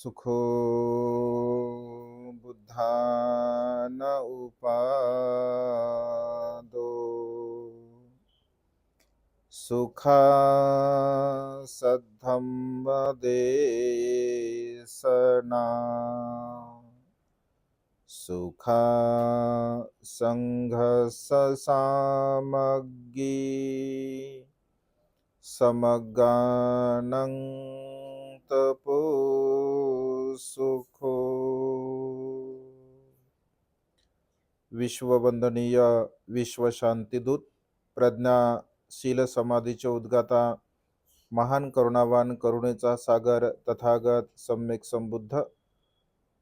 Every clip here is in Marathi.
सुखो बुद्धान उपादो सुखा सद्धम वदेसना सुखा संघ सामग्गी समगानं तपो सुखो. विश्ववंदनीय विश्वशांतीदूत प्रज्ञाशील समाधीचे उद्गाता महान करुणावान करुणेचा सागर तथागत सम्यक संबुद्ध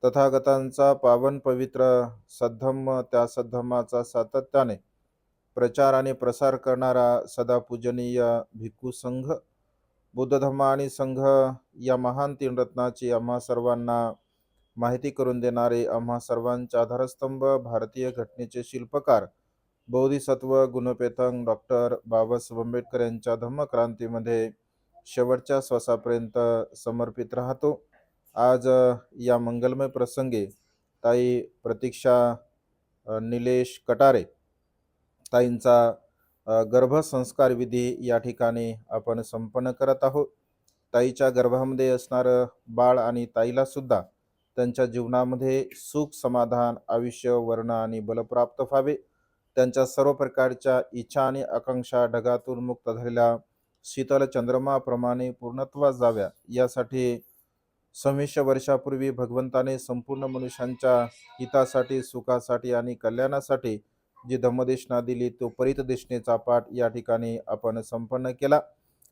तथागतांचा पावन पवित्र सद्धम्म त्या सद्धम्माचा सातत्याने प्रचार आणि प्रसार करणारा सदा पूजनीय भिक्खू संघ बुद्ध धम्म आणि संघ या महान तीन रत्नाची आम्हा सर्वांना माहिती करून देणारे आम्हा सर्वांचे आधारस्तंभ भारतीय घटनेचे शिल्पकार बोधिसत्व गुणपेतंग डॉक्टर बाबासाहेब आंबेडकर यांच्या धम्मक्रांतीमध्ये शेवटच्या श्वासापर्यंत समर्पित राहतो. आज या मंगलमय प्रसंगी ताई प्रतीक्षा निलेश कटारे ताईंचा गर्भसंस्कार विधी या ठिकाणी आपण संपन्न करत आहोत. ताईच्या गर्भामध्ये असणारं बाळ आणि ताईला सुद्धा त्यांच्या जीवनामध्ये सुख समाधान आयुष्य वर्ण आणि बल प्राप्त व्हावे. त्यांच्या सर्व प्रकारच्या इच्छा आणि आकांक्षा ढगातून मुक्त झालेल्या शीतल चंद्रमाप्रमाणे पूर्णत्वास जाव्या यासाठी 2600 वर्षापूर्वी भगवंताने संपूर्ण मनुष्यांच्या हितासाठी सुखासाठी आणि कल्याणासाठी जी धम्मदेशना दिली तो परित देशनेचा पाठ या ठिकाणी आपण संपन्न केला.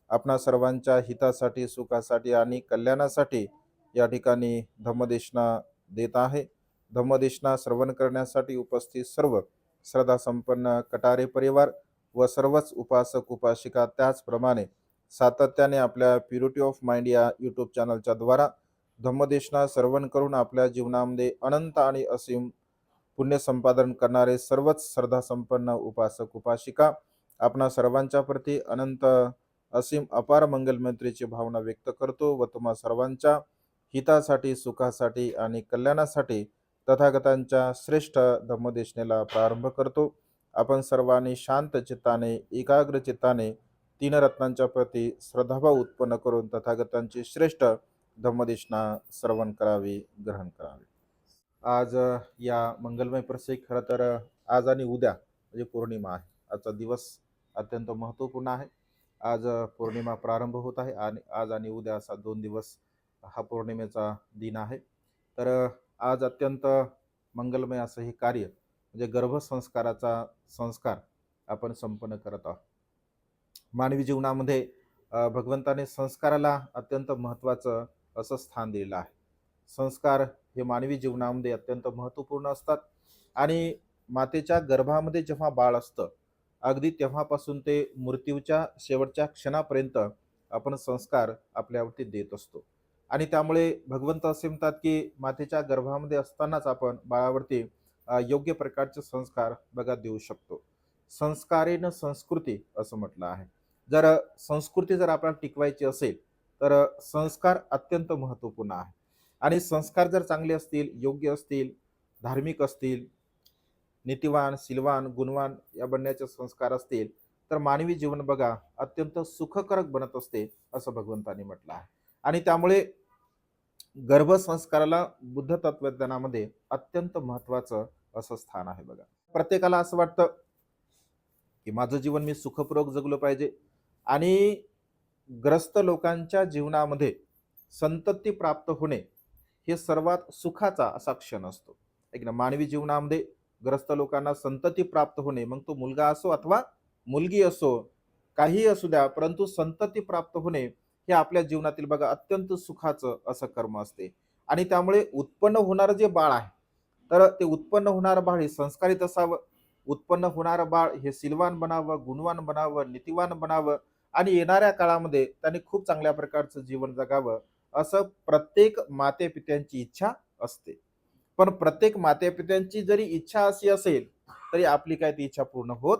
आपणा सर्वांच्या हितासाठी सुखासाठी आणि कल्याणासाठी या ठिकाणी धम्मदेशना देत आहे. धम्मदेशना श्रवण करण्यासाठी उपस्थित सर्व श्रद्धा संपन्न कटारे परिवार व सर्वच उपासक उपासिका त्याचप्रमाणे सातत्याने आपल्या प्युरिटी ऑफ माइंड या यूट्यूब चॅनलच्या द्वारा धम्मदेशना श्रवण करून आपल्या जीवनामध्ये अनंत आणि असीम पुण्य संपादन करणारे सर्वच श्रद्धा संपन्न उपासक उपासिका आपणा सर्वांच्या प्रती अनंत असीम अपार मंगलमंत्रीची भावना व्यक्त करतो व तुम्हा सर्वांच्या हितासाठी सुखासाठी आणि कल्याणासाठी तथागतांच्या श्रेष्ठ धम्मदेशनेला प्रारंभ करतो. आपण सर्वांनी शांत चित्ताने एकाग्र चित्ताने तीन रत्नांच्या प्रती श्रद्धाभाव उत्पन्न करून तथागतांची श्रेष्ठ धम्मदेशना श्रवण करावी ग्रहण करावे. आज या मंगलमय प्रसंगी खरं तर आज आणि उद्या म्हणजे पौर्णिमा आहे. आजचा दिवस अत्यंत महत्त्वपूर्ण आहे. आज पौर्णिमा प्रारंभ होत आहे आणि आज आणि उद्या असा 2 दिवस हा पौर्णिमेचा दिन आहे. तर आज अत्यंत मंगलमय असं हे कार्य म्हणजे गर्भसंस्काराचा संस्कार आपण संपन्न करत आहोत. मानवी जीवनामध्ये भगवंताने संस्काराला अत्यंत महत्त्वाचं असं स्थान दिलेलं आहे. संस्कार हे मानवी जीवनामध्ये अत्यंत महत्त्वपूर्ण असतात आणि मातेच्या गर्भामध्ये जेव्हा बाळ असतं अगदी तेव्हापासून ते मृत्यूच्या शेवटच्या क्षणापर्यंत आपण संस्कार आपल्यावरती देत असतो. आणि त्यामुळे भगवंत असे म्हणतात की मातेच्या गर्भामध्ये असतानाच आपण बाळावरती योग्य प्रकारचे संस्कार बघा देऊ शकतो. संस्कारेन संस्कृती असं म्हटलं आहे. जर संस्कृती जर आपल्याला टिकवायची असेल तर संस्कार अत्यंत महत्त्वपूर्ण आहे. आणि संस्कार जर चांगले असतील योग्य असतील धार्मिक असतील नीतिवान शीलवान गुणवान या बनण्याचे संस्कार असतील तर मानवी जीवन बघा अत्यंत सुखकारक बनत असते असं भगवंतांनी म्हटलं आहे. आणि त्यामुळे गर्भसंस्काराला बुद्ध तत्वज्ञानामध्ये अत्यंत महत्त्वाचं असं स्थान आहे. बघा प्रत्येकाला असं वाटतं की माझं जीवन मी सुखपूर्वक जगलो पाहिजे आणि ग्रस्त लोकांच्या जीवनामध्ये संतती प्राप्त होणे हे सर्वात सुखाचा असा क्षण असतो. एक ना मानवी जीवनामध्ये ग्रस्त लोकांना संतती प्राप्त होणे मग तो मुलगा असो अथवा मुलगी असो काही असू द्या परंतु संतती प्राप्त होणे हे आपल्या जीवनातील बघा अत्यंत सुखाचं असं कर्म असते. आणि त्यामुळे उत्पन्न होणारं जे बाळ आहे तर ते उत्पन्न होणारं बाळ हे संस्कारित असावं. उत्पन्न होणारं बाळ हे शीलवान बनावं गुणवान बनावं नीतिवान बनावं आणि येणाऱ्या काळामध्ये त्यांनी खूप चांगल्या प्रकारचं जीवन जगावं असं प्रत्येक मातेपित्यांची इच्छा असते. पण प्रत्येक मातेपित्यांची जरी इच्छा अशी असेल तरी आपली काय ती इच्छा पूर्ण होत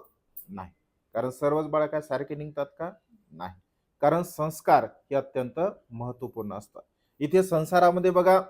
नाही. कारण सर्वच बाळ काय सारखे निघतात का? नाही. कारण संस्कार हे अत्यंत महत्त्वपूर्ण असतात. इथे संसारामध्ये बघा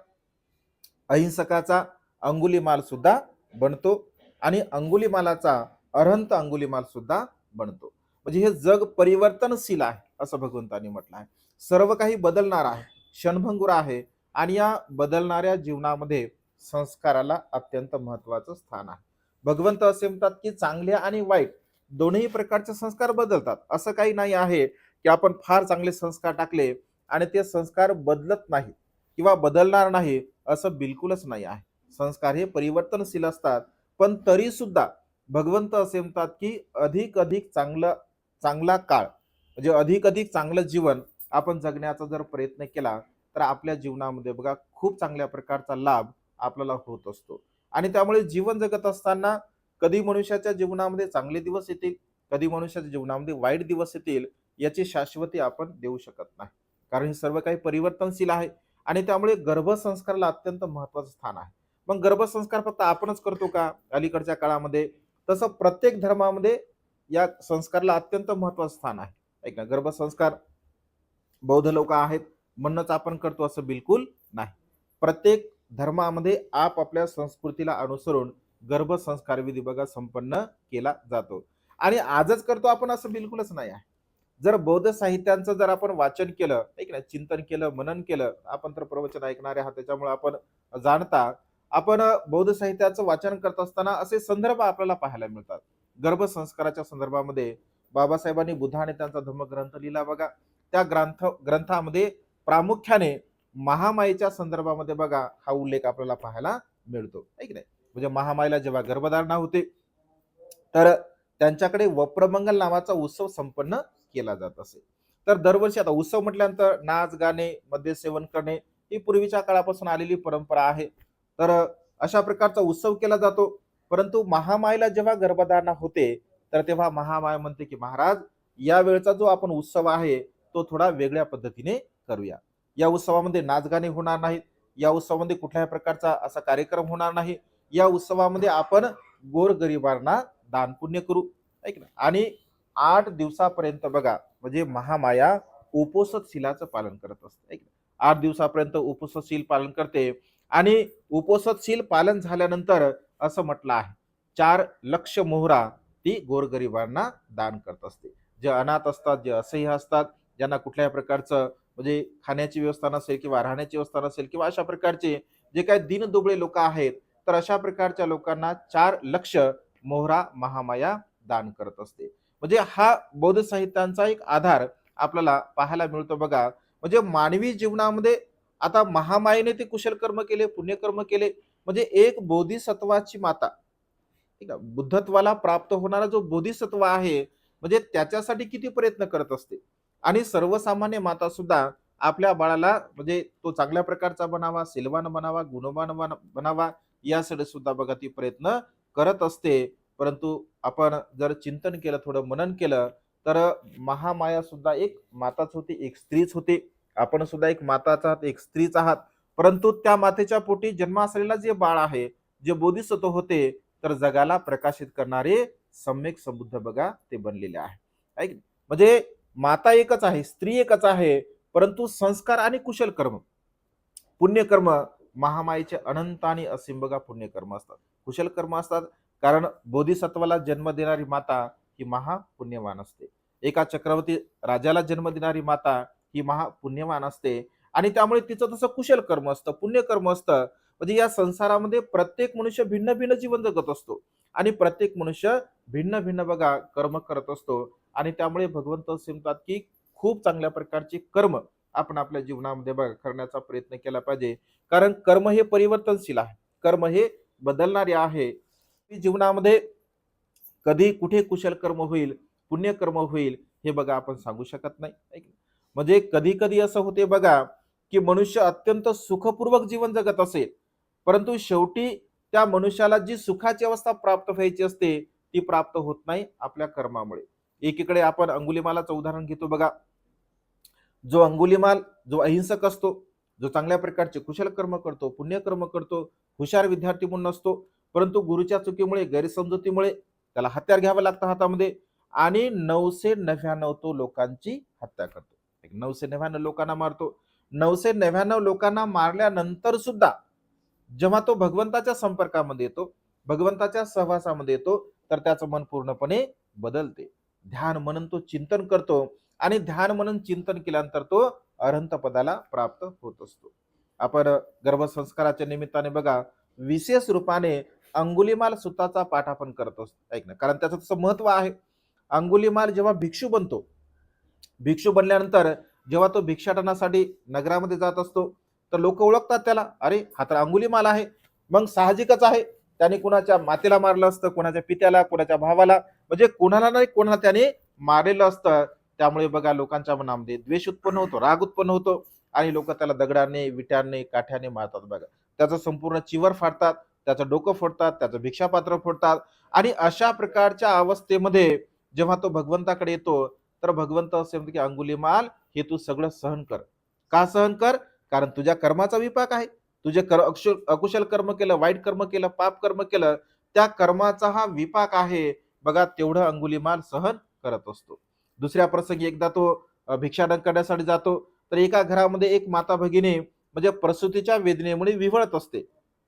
अहिंसकाचा अंगुलीमाल सुद्धा बनतो आणि अंगुलीमालाचा अरहंत अंगुलीमाल सुद्धा बनतो. म्हणजे हे जग परिवर्तनशील आहे असं भगवंतांनी म्हटलं आहे. सर्व काही बदलणार आहे, क्षणभंगुर आहे आणि या बदलणाऱ्या जीवनामध्ये संस्काराला अत्यंत महत्वाचं स्थान आहे. भगवंत असे म्हणतात की चांगले आणि वाईट दोन्ही प्रकारचे संस्कार बदलतात. असं काही नाही आहे की आपण फार चांगले संस्कार टाकले आणि ते संस्कार बदलत नाही किंवा बदलणार नाही, असं बिलकुलच नाही आहे. संस्कार हे परिवर्तनशील असतात, पण तरी सुद्धा भगवंत असे म्हणतात की अधिक अधिक चांगला काळ म्हणजे अधिक अधिक चांगलं जीवन आपण जगण्याचा जर प्रयत्न केला तर आपल्या जीवनामध्ये बघा खूप चांगल्या प्रकारचा लाभ आपल्याला होत असतो. आणि त्यामुळे जीवन जगत असताना कधी मनुष्याच्या जीवनामध्ये चांगले दिवस येतील, कधी मनुष्याच्या जीवनामध्ये वाईट दिवस येतील, याची शाश्वती आपण देऊ शकत नाही. कारण हे सर्व काही परिवर्तनशील आहे आणि त्यामुळे गर्भसंस्काराला अत्यंत महत्वाचं स्थान आहे. मग गर्भसंस्कार फक्त आपणच करतो का अलीकडच्या काळामध्ये? तसं प्रत्येक धर्मामध्ये या संस्काराला अत्यंत महत्वाचं स्थान आहे. ऐक ना, गर्भसंस्कार बौद्ध लोक आहेत म्हणूनच आपण करतो असं बिलकुल नाही. प्रत्येक धर्मामध्ये आपापल्या संस्कृतीला अनुसरून गर्भसंस्कार विधी बघा संपन्न केला जातो आणि आजच करतो आपण असं बिलकुलच नाही आहे. जर बौद्ध साहित्यांचं जर आपण वाचन केलं, ऐक ना, चिंतन केलं, मनन केलं, आपण तर प्रवचन ऐकणारे आहात त्याच्यामुळे आपण जाणता, आपण बौद्ध साहित्याचं वाचन करत असताना असे संदर्भ आपल्याला पाहायला मिळतात. गर्भसंस्काराच्या संदर्भामध्ये बाबासाहेबांनी बुद्ध आणि त्यांचा धम्मग्रंथ लिहिला बघा. त्या ग्रंथामध्ये प्रामुख्याने महामायेच्या संदर्भामध्ये बघा हा उल्लेख आपल्याला पाहायला मिळतो, है की नाही? म्हणजे महामायेला जेव्हा गर्भधारणा होते तर त्यांच्याकडे वप्रमंगल नावाचा उत्सव संपन्न केला जात असे. तर दरवर्षी आता उत्सव म्हटल्यानंतर नाच गाणे मद्य सेवन करणे ही पूर्वीच्या काळापासून आलेली परंपरा आहे. तर अशा प्रकारचा उत्सव केला जातो. परंतु महामायेला जेव्हा गर्भधारणा होते तर तेव्हा महामाय म्हणते की महाराज, या वेळचा जो आपण उत्सव आहे तो थोडा वेगळ्या पद्धतीने करूया. या उत्सवामध्ये नाचगाणे होणार नाहीत, या उत्सवामध्ये कुठल्याही प्रकारचा असा कार्यक्रम होणार नाही, या उत्सवामध्ये आपण गोरगरिबांना दान पुण्य करू, ऐक ना. आणि 8 दिवसापर्यंत बघा म्हणजे महामाया उपोषणशीलाचं पालन करत असते, ऐक ना. 8 दिवसापर्यंत उपोषणशील पालन करते आणि उपोषणशील पालन झाल्यानंतर असं म्हटलं आहे 4 लक्ष मोहरा ती गोरगरिबांना दान करत असते. जे अनाथ असतात, जे असह्य असतात, ज्यांना कुठल्याही प्रकारचं म्हणजे खाण्याची व्यवस्था नसेल किंवा राहण्याची व्यवस्था नसेल किंवा अशा प्रकारचे जे काही दीनदुबळे लोक आहेत, तर अशा प्रकारच्या लोकांना 4 लक्ष मोहरा महामाया दान करत असते. म्हणजे हा बौद्ध साहित्यांचा एक आधार आपल्याला पाहायला मिळतो बघा. म्हणजे मानवी जीवनामध्ये आता महामायेने ते कुशल कर्म केले, पुण्यकर्म केले, म्हणजे एक बोधिसत्वाची माता, ठीक आहे, बुद्धत्वाला प्राप्त होणारा जो बोधिसत्व आहे म्हणजे त्याच्यासाठी किती प्रयत्न करत असते. आणि सर्वसामान्य माता सुद्धा आपल्या बाळाला म्हणजे तो चांगल्या प्रकारचा बनावा, सिलवान बनावा, गुणवान बनावा, यासाठी सुद्धा बघा ती प्रयत्न करत असते. परंतु आपण जर चिंतन केलं, थोडं मनन केलं, तर महामाया सुद्धा एक माताच होती, एक स्त्रीच होती. आपण सुद्धा एक माताचा आहात, एक स्त्रीच आहात. परंतु त्या मातेच्या पोटी जन्मास आलेला जे बाळ आहे, जे बोधिसत्व होते, तर जगाला प्रकाशित करणारे सम्यक संबुद्ध बघा ते बनलेले आहे, है की नाही? म्हणजे माता एकच आहे, स्त्री एकच आहे, परंतु संस्कार आणि कुशल कर्म, पुण्यकर्म महामायेचे अनंत आणि असीम बघा पुण्यकर्म असतात, कुशल कर्म असतात. कारण बोधिसत्वाला जन्म देणारी माता ही महापुण्यवान असते. एका चक्रवर्ती राजाला जन्म देणारी माता ही महापुण्यवान असते आणि त्यामुळे तिचं तसं कुशल कर्म असतं, पुण्यकर्म असतं. म्हणजे या संसारामध्ये प्रत्येक मनुष्य भिन्न भिन्न जीवन जगत असतो आणि प्रत्येक मनुष्य भिन्न भिन्न बघा कर्म करत असतो. आणि त्यामुळे भगवंत असे म्हणतात की खूप चांगल्या प्रकारचे कर्म आपण आपल्या जीवनामध्ये बघा करण्याचा प्रयत्न केला पाहिजे. कारण कर्म हे परिवर्तनशील आहे, कर्म हे बदलणारे आहे. जीवनामध्ये कधी कुठे कुशल कर्म होईल, पुण्यकर्म होईल, हे बघा आपण सांगू शकत नाही, है की नाही? म्हणजे कधी कधी असं होते बघा की मनुष्य अत्यंत सुखपूर्वक जीवन जगत असेल, परंतु शेवटी त्या मनुष्याला जी सुखाची अवस्था प्राप्त व्हायची असते ती प्राप्त होत नाही आपल्या कर्मामुळे. एकीकडे आपण अंगुलीमालाचं उदाहरण घेतो बघा. जो अंगुलीमाल जो अहिंसक असतो, जो चांगल्या प्रकारचे कुशल कर्म करतो, पुण्यकर्म करतो, हुशार विद्यार्थी म्हणून असतो, परंतु गुरुच्या चुकीमुळे, गैरसमजुतीमुळे त्याला हत्यार घ्यावं लागतं हातामध्ये आणि 999 तो लोकांची हत्या करतो, 999 लोकांना मारतो. 999 लोकांना मारल्यानंतर सुद्धा जेव्हा तो भगवंताच्या संपर्कामध्ये येतो, भगवंताच्या सहवासामध्ये येतो, तर त्याचं मन पूर्णपणे बदलते. ध्यान म्हणून तो चिंतन करतो आणि ध्यान म्हणून चिंतन केल्यानंतर तो अरहंत पदाला प्राप्त होत असतो. आपण गर्भसंस्काराच्या निमित्ताने बघा, विशेष रूपाने अंगुलीमाल सुताचा पाठ आपण करत असतो. ऐक ना, कारण त्याचं तसं महत्व आहे. अंगुलीमाल जेव्हा भिक्षू बनतो, भिक्षू बनल्यानंतर जेव्हा तो भिक्षाटनासाठी नगरामध्ये जात असतो, तर लोक ओळखतात त्याला, अरे हा तर अंगुलीमाल आहे. मग साहजिकच आहे, त्याने कुणाच्या मातेला मारलं असतं, कुणाच्या पित्याला, कुणाच्या भावाला, म्हणजे कुणाला नाही कोणाला त्याने मारलेलं असतं. त्यामुळे बघा लोकांच्या मनामध्ये द्वेष उत्पन्न होतो, राग उत्पन्न होतो आणि लोक त्याला दगडाने, विटाने, काठ्याने मारतात बघा. त्याचं संपूर्ण चिवर फाडतात, त्याचं डोकं फोडतात, त्याचं भिक्षापात्र फोडतात. आणि अशा प्रकारच्या अवस्थेमध्ये जेव्हा तो भगवंताकडे येतो, तर भगवंत असे म्हणते की अंगुलीमाल, हे तू सगळं सहन कर. का सहन कर? कारण तुझ्या कर्माचा विपाक आहे. तुझे अकुशल कर्म केलं, वाईट कर्म केलं, पाप कर्म केलं, त्या कर्माचा हा विपाक आहे. बघा तेवढं अंगुलीमाल सहन करत असतो. दुसऱ्या प्रसंगी एकदा तो भिक्षाटन करण्यासाठी जातो, तर एका घरामध्ये एक माता भगिनी म्हणजे प्रसूतीच्या वेदनेमुळे विव्हळत असते.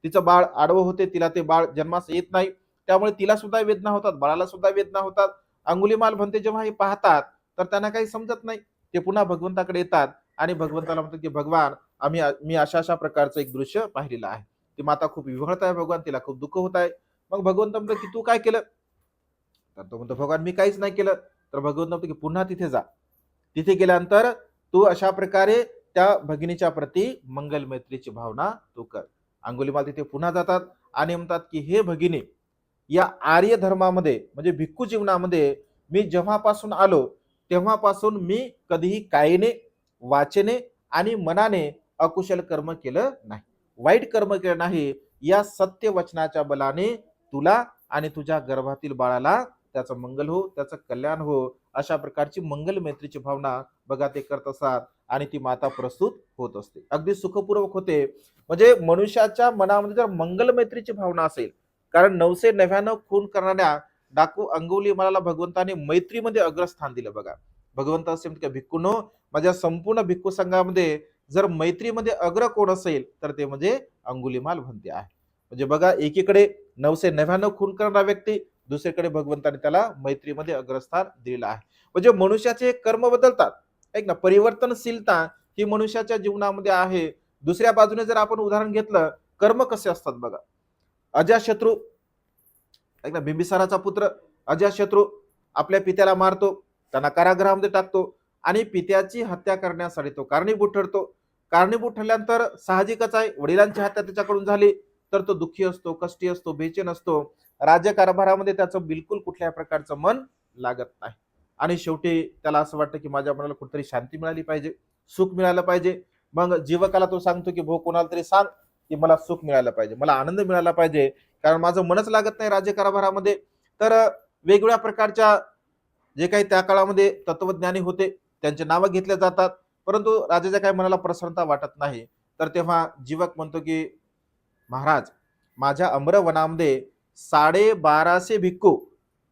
तिचं बाळ आडवं होते, तिला ते बाळ जन्मास येत नाही, त्यामुळे तिला सुद्धा वेदना होतात, बाळाला सुद्धा वेदना होतात. अंगुलीमाल म्हणते जेव्हा हे पाहतात, तर त्यांना काही समजत नाही. ते पुन्हा भगवंताकडे येतात आणि भगवंताला म्हणतात की भगवान, मी अशा अशा प्रकारचं एक दृश्य पाहिलेलं आहे. ती माता खूप विव्हळत आहे भगवान, तिला खूप दुःख होत आहे. मग भगवंत म्हणतो की तू काय केलं? तर तो म्हणतो भगवान मी काहीच नाही केलं. तर भगवंत म्हणतो की पुन्हा तिथे जा. तिथे गेल्यानंतर तू अशा प्रकारे त्या भगिनीच्या प्रती मंगल मैत्रीची भावना तू कर. अंगुलीमाल तिथे पुन्हा जातात आणि म्हणतात की हे भगिनी, या आर्य धर्मामध्ये म्हणजे भिक्खू जीवनामध्ये मी जेव्हापासून आलो, तेव्हापासून मी कधीही कायेने, वाचेने आणि मनाने अकुशल कर्म केलं नाही, वाईट कर्म केलं नाही. या सत्य वचनाच्या बलाने तुला आणि तुझ्या गर्भातील बाळाला त्याचं मंगल हो, त्याचं कल्याण हो, अशा प्रकारची मंगल मैत्रीची भावना बघा ते करत असतात आणि ती माता प्रस्तुत होत असते, अगदी सुखपूर्वक होते. म्हणजे मनुष्याच्या मनामध्ये जर मंगल मैत्रीची भावना असेल, कारण 999 खून करणाऱ्या डाकू अंगुलीमालाला भगवंताने मैत्रीमध्ये अग्रस्थान दिलं बघा. भगवंत असे म्हणतात भिक्खूंनो, माझ्या संपूर्ण भिक्खू संघामध्ये जर मैत्रीमध्ये अग्र कोण असेल तर ते म्हणजे अंगुलीमाल म्हणते आहे. म्हणजे बघा एकीकडे 999 खून करणारा व्यक्ती, दुसरीकडे भगवंताने त्याला मैत्रीमध्ये अग्रस्थान दिलेलं आहे. म्हणजे मनुष्याचे कर्म बदलतात, ऐक ना, परिवर्तनशीलता ही मनुष्याच्या जीवनामध्ये आहे. दुसऱ्या बाजूने जर आपण उदाहरण घेतलं, कर्म कसे असतात बघा. अजाशत्रू, ऐक ना, बिंबिसाराचा पुत्र अजाशत्रू आपल्या पित्याला मारतो, त्यांना कारागृहामध्ये टाकतो आणि पित्याची हत्या करण्यासाठी तो कारणीभूत ठरतो. कारणीभूत ठरल्यानंतर साहजिकच आहे, वडिलांची हत्या त्याच्याकडून झाली, तर तो दुःखी असतो, कष्टी असतो, बेचैन असतो. राज्यकारभारामध्ये त्याचं बिलकुल कुठल्या प्रकारचं मन लागत नाही आणि शेवटी त्याला असं वाटतं की माझ्या मनाला कुठेतरी शांती मिळाली पाहिजे, सुख मिळालं पाहिजे. मग जीवकाला तो सांगतो की भो कोणाला तरी सांग की मला सुख मिळालं पाहिजे, मला आनंद मिळाला पाहिजे, कारण माझं मनच लागत नाही राज्यकारभारामध्ये. तर वेगवेगळ्या प्रकारच्या जे काही त्या काळामध्ये तत्वज्ञानी होते त्यांचे नावं घेतले जातात, परंतु राजाच्या काही मनाला प्रसन्नता वाटत नाही. तर तेव्हा जीवक म्हणतो की महाराज, माझ्या अमरवनामध्ये 1250 भिक्खू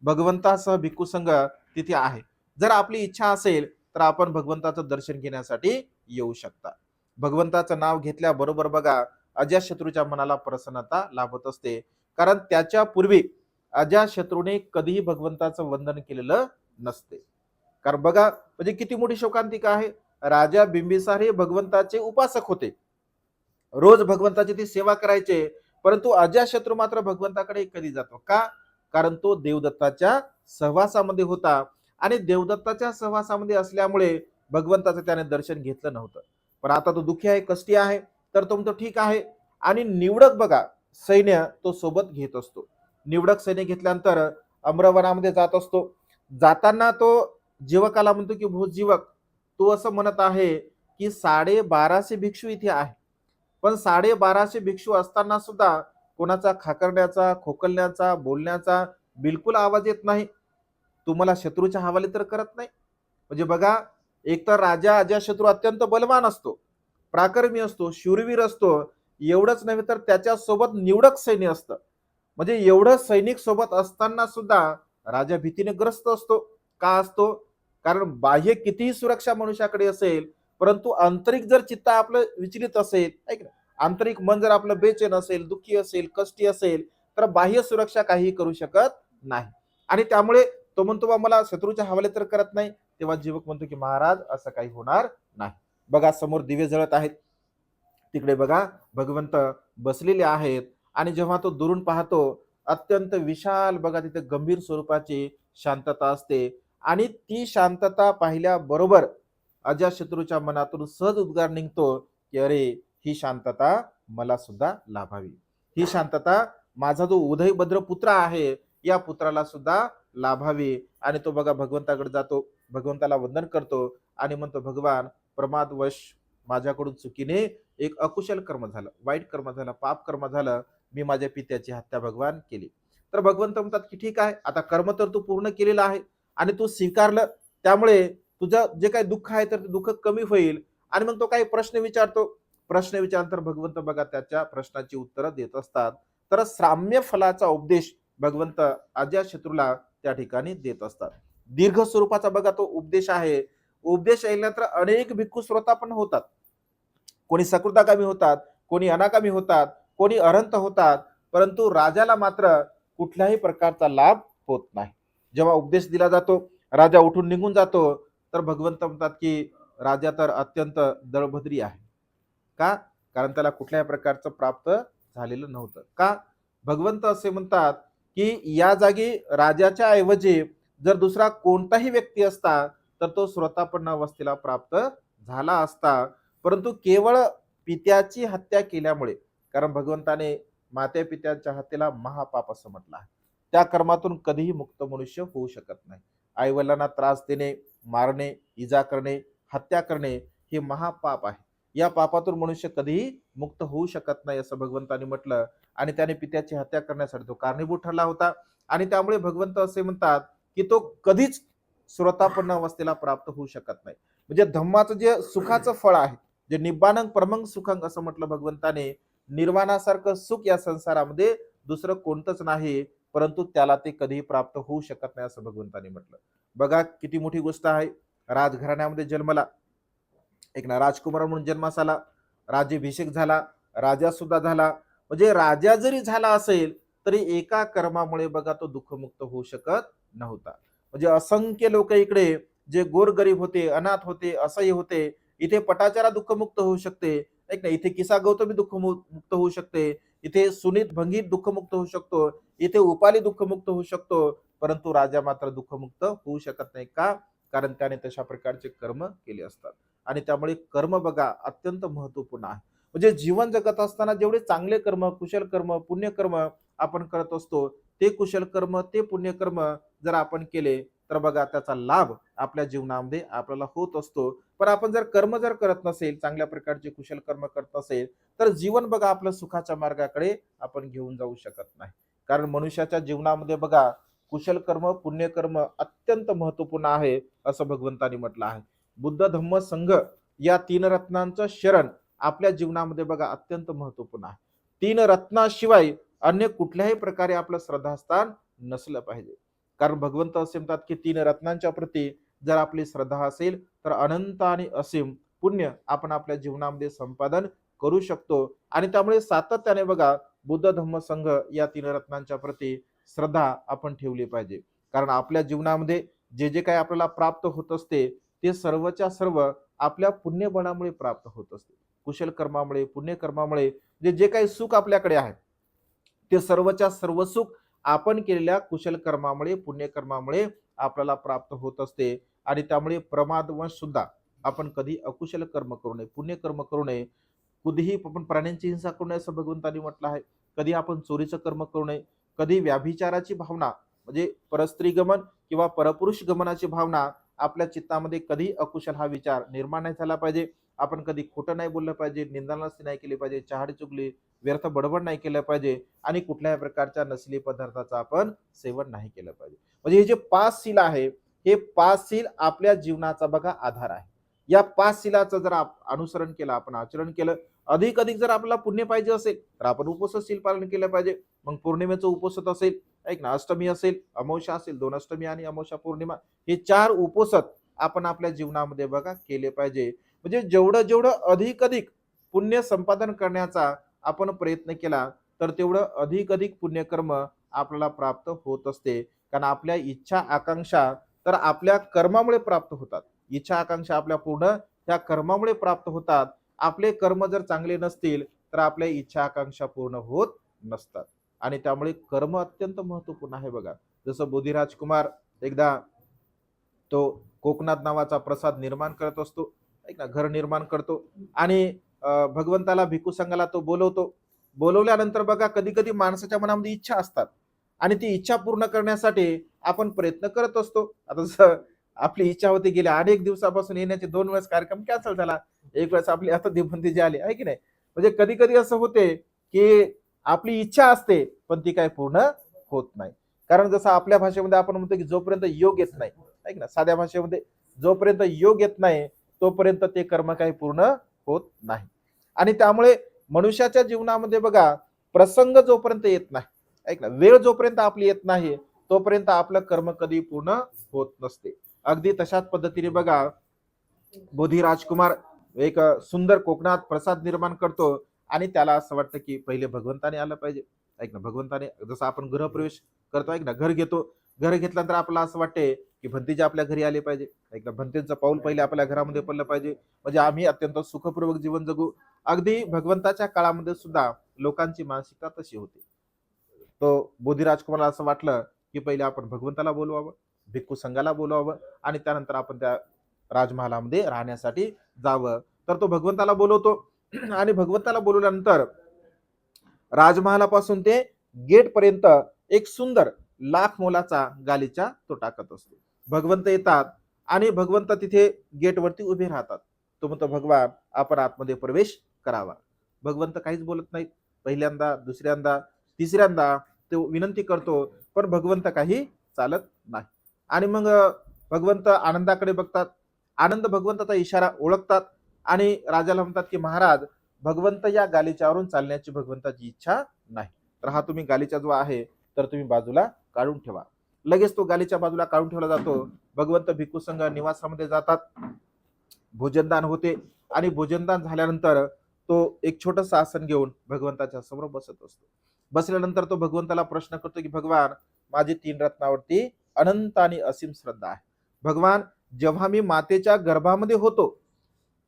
भगवंतासह भिक्खू संघ तिथे आहे. जर आपली इच्छा असेल तर आपण भगवंताचं दर्शन घेण्यासाठी येऊ शकता. भगवंताचं नाव घेतल्याबरोबर बघा अजाशत्रूच्या मनाला प्रसन्नता लाभत असते, कारण त्याच्या पूर्वी अजाशत्रूने कधीही भगवंताचं वंदन केलेलं नसते. कारण बघा म्हणजे किती मोठी शोकांतिका आहे. राजा बिंबिसार हे भगवंताचे उपासक होते, रोज भगवंताची ती सेवा करायचे, परंतु अजाशत्रू मात्र भगवंताकडे कधी जातो का? कारण तो देवदत्ताच्या सहवासामध्ये होता आणि देवदत्ताच्या सहवासामध्ये असल्यामुळे भगवंताचं त्याने दर्शन घेतलं नव्हतं. पण आता तो दुःखी आहे, कष्टी आहे, तर तो म्हणतो ठीक आहे. आणि निवडक बघा सैन्य तो सोबत घेत असतो. निवडक सैन्य घेतल्यानंतर अमरवनामध्ये जात असतो. जाताना तो जीवकाला म्हणतो की भो जीवक, तू असं म्हणत आहे की 1250 भिक्षू इथे आहे, पण 1250 भिक्षू असताना सुद्धा कोणाचा खाकरण्याचा, खोकलण्याचा, बोलण्याचा बिलकुल आवाज येत नाही. तुम्हाला शत्रूच्या हवाले तर करत नाही. म्हणजे बघा, एकतर राजा अजाशत्रू अत्यंत बलवान असतो, पराक्रमी असतो, शूरवीर असतो. एवढंच नव्हे तर त्याच्या सोबत निवडक सैन्य असतं. म्हणजे एवढं सैनिक सोबत असताना सुद्धा राजा भीतीने ग्रस्त असतो. का असतो? कारण बाह्य कितीही सुरक्षा मनुष्याकडे असेल, परंतु आंतरिक जर चित्त आपलं विचलित असेल, ऐक ना, आंतरिक मन जर आपलं बेचैन असेल, दुःखी असेल, कष्टी असेल, तर बाह्य सुरक्षा काहीही करू शकत नाही. आणि त्यामुळे तो म्हणतो बा मला शत्रूच्या हवाले तर करत नाही. तेव्हा जीवक म्हणतो की महाराज असं काही होणार नाही. बघा समोर दिवे जळत आहेत. तिकडे बघा भगवंत बसलेले आहेत आणि जेव्हा तो दुरून पाहतो अत्यंत विशाल बघा तिथे गंभीर स्वरूपाची शांतता असते आणि ती शांतता पाहिल्याबरोबर अजातशत्रूच्या मनातून सहज उद्गार निघतो की अरे ही शांतता मला सुद्धा लाभावी. ही शांतता माझा जो उदयभद्र पुत्र आहे या पुत्राला सुद्धा लाभावी. आणि तो बघा भगवंताकडे जातो, भगवंताला वंदन करतो आणि म्हणतो भगवान प्रमादवश माझ्याकडून चुकीने एक अकुशल कर्म झालं, वाईट कर्म झालं, पाप कर्म झालं, मी माझ्या पित्याची हत्या भगवान केली. तर भगवंत म्हणतात की ठीक आहे, आता कर्म तर तू पूर्ण केलेलं आहे आणि तू स्वीकारलं, त्यामुळे तुझं जे काही दुःख आहे तर ते दुःख कमी होईल. आणि मग तो काही प्रश्न विचारतो. प्रश्न विचारल्यानंतर भगवंत बघा त्याच्या प्रश्नाची उत्तरं देत असतात. तर साम्य फलाचा उपदेश भगवंत अजातशत्रूला त्या ठिकाणी देत असतात. दीर्घ स्वरूपाचा बघा तो उपदेश आहे. उपदेश ऐकल्यानंतर अनेक भिक्खू श्रोता पण होतात. कोणी सकृताकामी होतात, कोणी अनाकामी होतात, कोणी अरहंत होतात, परंतु राजाला मात्र कुठल्याही प्रकारचा लाभ होत नाही. जेव्हा उपदेश दिला जातो, राजा उठून निघून जातो, तर भगवंत म्हणतात की राजा तर अत्यंत दळभद्री आहे. का? कारण त्याला कुठल्याही प्रकारचं प्राप्त झालेलं नव्हतं. का? भगवंत असे म्हणतात की या जागी राजाच्या ऐवजी जर दुसरा कोणताही व्यक्ती असता तर तो स्वतःपन्न अवस्थेला प्राप्त झाला असता. परंतु केवळ पित्याची हत्या केल्यामुळे, कारण भगवंताने माते पित्याच्या हत्येला महापाप असं म्हटलं आहे, त्या कर्मातून कधीही मुक्त मनुष्य होऊ शकत नाही. आईवडिलांना त्रास देणे, मारणे, इजा करणे, हत्या करणे हे महापाप आहे. या पापातून मनुष्य कधीही मुक्त होऊ शकत नाही असं भगवंताने म्हटलं. आणि त्याने पित्याची हत्या करण्यासाठी तो कारणीभूत ठरला होता. आणि त्यामुळे भगवंत असे म्हणतात की तो कधीच श्रोतापन्न अवस्थेला प्राप्त होऊ शकत नाही. म्हणजे धम्माचं जे सुखाचं फळ आहे, जे निब्बानंग परमंग सुखंग असं म्हटलं भगवंताने, निर्वाणासारखं सुख या संसारामध्ये दुसरं कोणतंच नाही, परंतु त्याला ते कधीही प्राप्त होऊ शकत नाही असं भगवंताने म्हटलं. बघा किती मोठी गोष्ट आहे. राजघराण्यामध्ये जन्मला, एक ना राजकुमार म्हणून जन्मास आला, राज्याभिषेक झाला, राजा सुद्धा झाला. म्हणजे राजा जरी झाला असेल तरी एका कर्मामुळे बघा तो दुःखमुक्त होऊ शकत नव्हता. म्हणजे असंख्य लोक इकडे जे गोरगरीब होते, अनाथ होते, असह्य होते, इथे पटाचारा दुःखमुक्त होऊ शकते, ऐक ना, इथे किसा गौतमी दुःखमुक्त होऊ शकते, इथे सुनीत भंगीत दुःखमुक्त होऊ शकतो, इथे उपाली दुःखमुक्त होऊ शकतो, परंतु राजा मात्र दुःखमुक्त होऊ शकत नाही. का? कारण त्याने तशा प्रकारचे कर्म केले असतात. आणि त्यामुळे कर्म बघा अत्यंत महत्वपूर्ण आहे. म्हणजे जीवन जगत असताना जेवढे चांगले कर्म, कुशल कर्म, पुण्यकर्म आपण करत असतो, ते कुशल कर्म, ते पुण्यकर्म जर आपण केले तर बघा त्याचा लाभ आपल्या जीवनामध्ये आपल्याला होत असतो. पण आपण जर कर्म जर करत नसेल, चांगल्या प्रकारचे कुशल कर्म करत नसेल, तर जीवन बघा आपलं सुखाच्या मार्गाकडे आपण घेऊन जाऊ शकत नाही. कारण मनुष्याच्या जीवनामध्ये बघा कुशल कर्म, पुण्यकर्म अत्यंत महत्वपूर्ण आहे असं भगवंतानी म्हटलं आहे. बुद्ध धम्म संघ या तीन रत्नांचं शरण आपल्या जीवनामध्ये बघा अत्यंत महत्वपूर्ण आहे. तीन रत्नाशिवाय अन्य कुठल्याही प्रकारे आपलं श्रद्धास्थान नसलं पाहिजे. कारण भगवंत असे म्हणतात की तीन रत्नांच्या प्रती जर आपली श्रद्धा असेल तर अनंत आणि असीम पुण्य आपण आपल्या जीवनामध्ये संपादन करू शकतो. आणि त्यामुळे सातत्याने बघा बुद्ध धम्म संघ या तीन रत्नांच्या प्रती श्रद्धा आपण ठेवली पाहिजे. कारण आपल्या जीवनामध्ये जे जे काही आपल्याला प्राप्त होत असते ते सर्वच्या सर्व आपल्या पुण्यबळामुळे प्राप्त होत असते. कुशल कर्मामुळे, पुण्यकर्मामुळे जे जे काही सुख आपल्याकडे आहे ते सर्वच्या सर्व सुख आपण केलेल्या कुशल कर्मामुळे, पुण्यकर्मामुळे आपल्याला प्राप्त होत असते. आणि त्यामुळे प्रमादवश सुद्धा आपण कधी अकुशल कर्म करू नये, पुण्यकर्म करू नये, कधीही आपण प्राण्यांची हिंसा करू नये असं भगवंतांनी म्हटलं आहे. कधी आपण चोरीचं कर्म करू नये, कधी व्याभिचाराची भावना म्हणजे परस्त्री गमन किंवा परपुरुष गमनाची भावना आपल्या चित्तामध्ये कधी अकुशल हा विचार निर्माण नाही झाला पाहिजे. आपण कधी खोटं नाही बोललं पाहिजे, निंदानास्ती नाही केली पाहिजे, चहाडी चुगली, व्यर्थ बडबड नाही केलं पाहिजे आणि कुठल्याही प्रकारच्या नसली पदार्थाचं आपण सेवन नाही केलं पाहिजे. म्हणजे हे जे 5 सील आहे, हे 5 सील आपल्या जीवनाचा बघा आधार आहे. या 5 सीलाचं जर अनुसरण केलं, आपण आचरण केलं, अधिक अधिक जर आपल्याला पुण्य पाहिजे असेल तर आपण उपवास सील पालन केलं पाहिजे. मग पौर्णिमेचं उपवास असेल, ऐक ना, अष्टमी असेल, अमावस्या असेल, 2 अष्टमी आणि अमावस्या पौर्णिमा, हे 4 उपवास आपण आपल्या जीवनामध्ये बघा केले पाहिजे. म्हणजे जेवढं जेवढं अधिक अधिक पुण्य संपादन करण्याचा आपण प्रयत्न केला तर तेवढं अधिक अधिक पुण्यकर्म आपल्याला प्राप्त होत असते. कारण आपल्या इच्छा आकांक्षा तर आपल्या कर्मामुळे प्राप्त होतात. इच्छा आकांक्षा आपल्या पूर्ण त्या कर्मामुळे प्राप्त होतात. आपले कर्म जर चांगले नसतील तर आपल्या इच्छा आकांक्षा पूर्ण होत नसतात. आणि त्यामुळे कर्म अत्यंत महत्वपूर्ण आहे बघा. जसं बोधिराज कुमार एकदा तो कोकणात नावाचा प्रसाद निर्माण करत असतो, ऐक ना, घर निर्माण करतो आणि भगवंताला भिक्खू संघाला तो बोलवतो. बोलवल्यानंतर बघा कधी कधी माणसाच्या मनामध्ये इच्छा असतात आणि ती इच्छा पूर्ण करण्यासाठी आपण प्रयत्न करत असतो. आता जसं आपली इच्छा होती गेल्या अनेक दिवसापासून येण्याचे 2 वेळेस कार्यक्रम कॅन्सल झाला. एक वेळेस आपली आता दिवबंदी जी आली आहे की नाही. म्हणजे कधी कधी असं होते की आपली इच्छा असते पण ती काय पूर्ण होत नाही. कारण जसं आपल्या भाषेमध्ये आपण म्हणतो की जोपर्यंत योग येत नाही, ऐक ना, साध्या भाषेमध्ये जोपर्यंत योग येत नाही तोपर्यंत ते कर्म काही पूर्ण होत नाही. आणि त्यामुळे मनुष्याच्या जीवनामध्ये बघा प्रसंग जोपर्यंत येत नाही, ऐक ना, वेळ जोपर्यंत आपली येत नाही तोपर्यंत आपलं कर्म कधी पूर्ण होत नसते. अगदी तशाच पद्धतीने बघा बोधी राजकुमार एक सुंदर कोकणात प्रसाद निर्माण करतो आणि त्याला असं वाटतं की पहिले भगवंताने आलं पाहिजे. ऐक ना, भगवंताने जसं आपण गृहप्रवेश करतो, ऐक ना, घर घेतो, घर घेतल्यानंतर आपल्याला असं वाटते की भंतीजी आपल्या घरी आले पाहिजे. ऐक ना, भंतीचं पाऊल पहिले आपल्या घरामध्ये पडलं पाहिजे म्हणजे आम्ही अत्यंत सुखपूर्वक जीवन जगू. अगदी भगवंताच्या काळामध्ये सुद्धा लोकांची मानसिकता तशी होती. तो बोधी राजकुमारला असं वाटलं की पहिले आपण भगवंताला बोलवावं, भिक्खू संघाला बोलवावं आणि त्यानंतर आपण त्या राजमहालामध्ये राहण्यासाठी जावं. तर तो भगवंताला बोलवतो आणि भगवंताला बोलवल्यानंतर राजमहालापासून ते गेट पर्यंत एक सुंदर लाख मोलाचा गालीचा तो टाकत असतो. भगवंत येतात आणि भगवंत तिथे गेटवरती उभे राहतात. तो म्हणतो भगवान आपण आतमध्ये प्रवेश करावा. भगवंत काहीच बोलत नाहीत. पहिल्यांदा, दुसऱ्यांदा, तिसऱ्यांदा तो विनंती करतो पण भगवंत काही चालत नाही. आणि मग भगवंत आनंदाकडे बघतात. आनंद भगवंताचा इशारा ओळखतात आणि राजाला म्हणतात की महाराज भगवंत या गालिच्यावरून चालण्याची भगवंताची इच्छा नाही. तर हा तुम्ही गालिचा जो आहे तर तुम्ही बाजूला काढून ठेवा. लगेच तो गालिच्या बाजूला काढून ठेवला जातो. भगवंत भिक्खू संघ निवासामध्ये जातात. भोजनदान होते आणि भोजनदान झाल्यानंतर तो एक छोटंसं आसन घेऊन भगवंताच्या समोर बसत असतो. बसल्यानंतर तो भगवंताला प्रश्न करतो की भगवान माझी 3 रत्नावरती अनंत आणि असीम श्रद्धा आहे. भगवान जेव्हा मी मातेच्या गर्भामध्ये होतो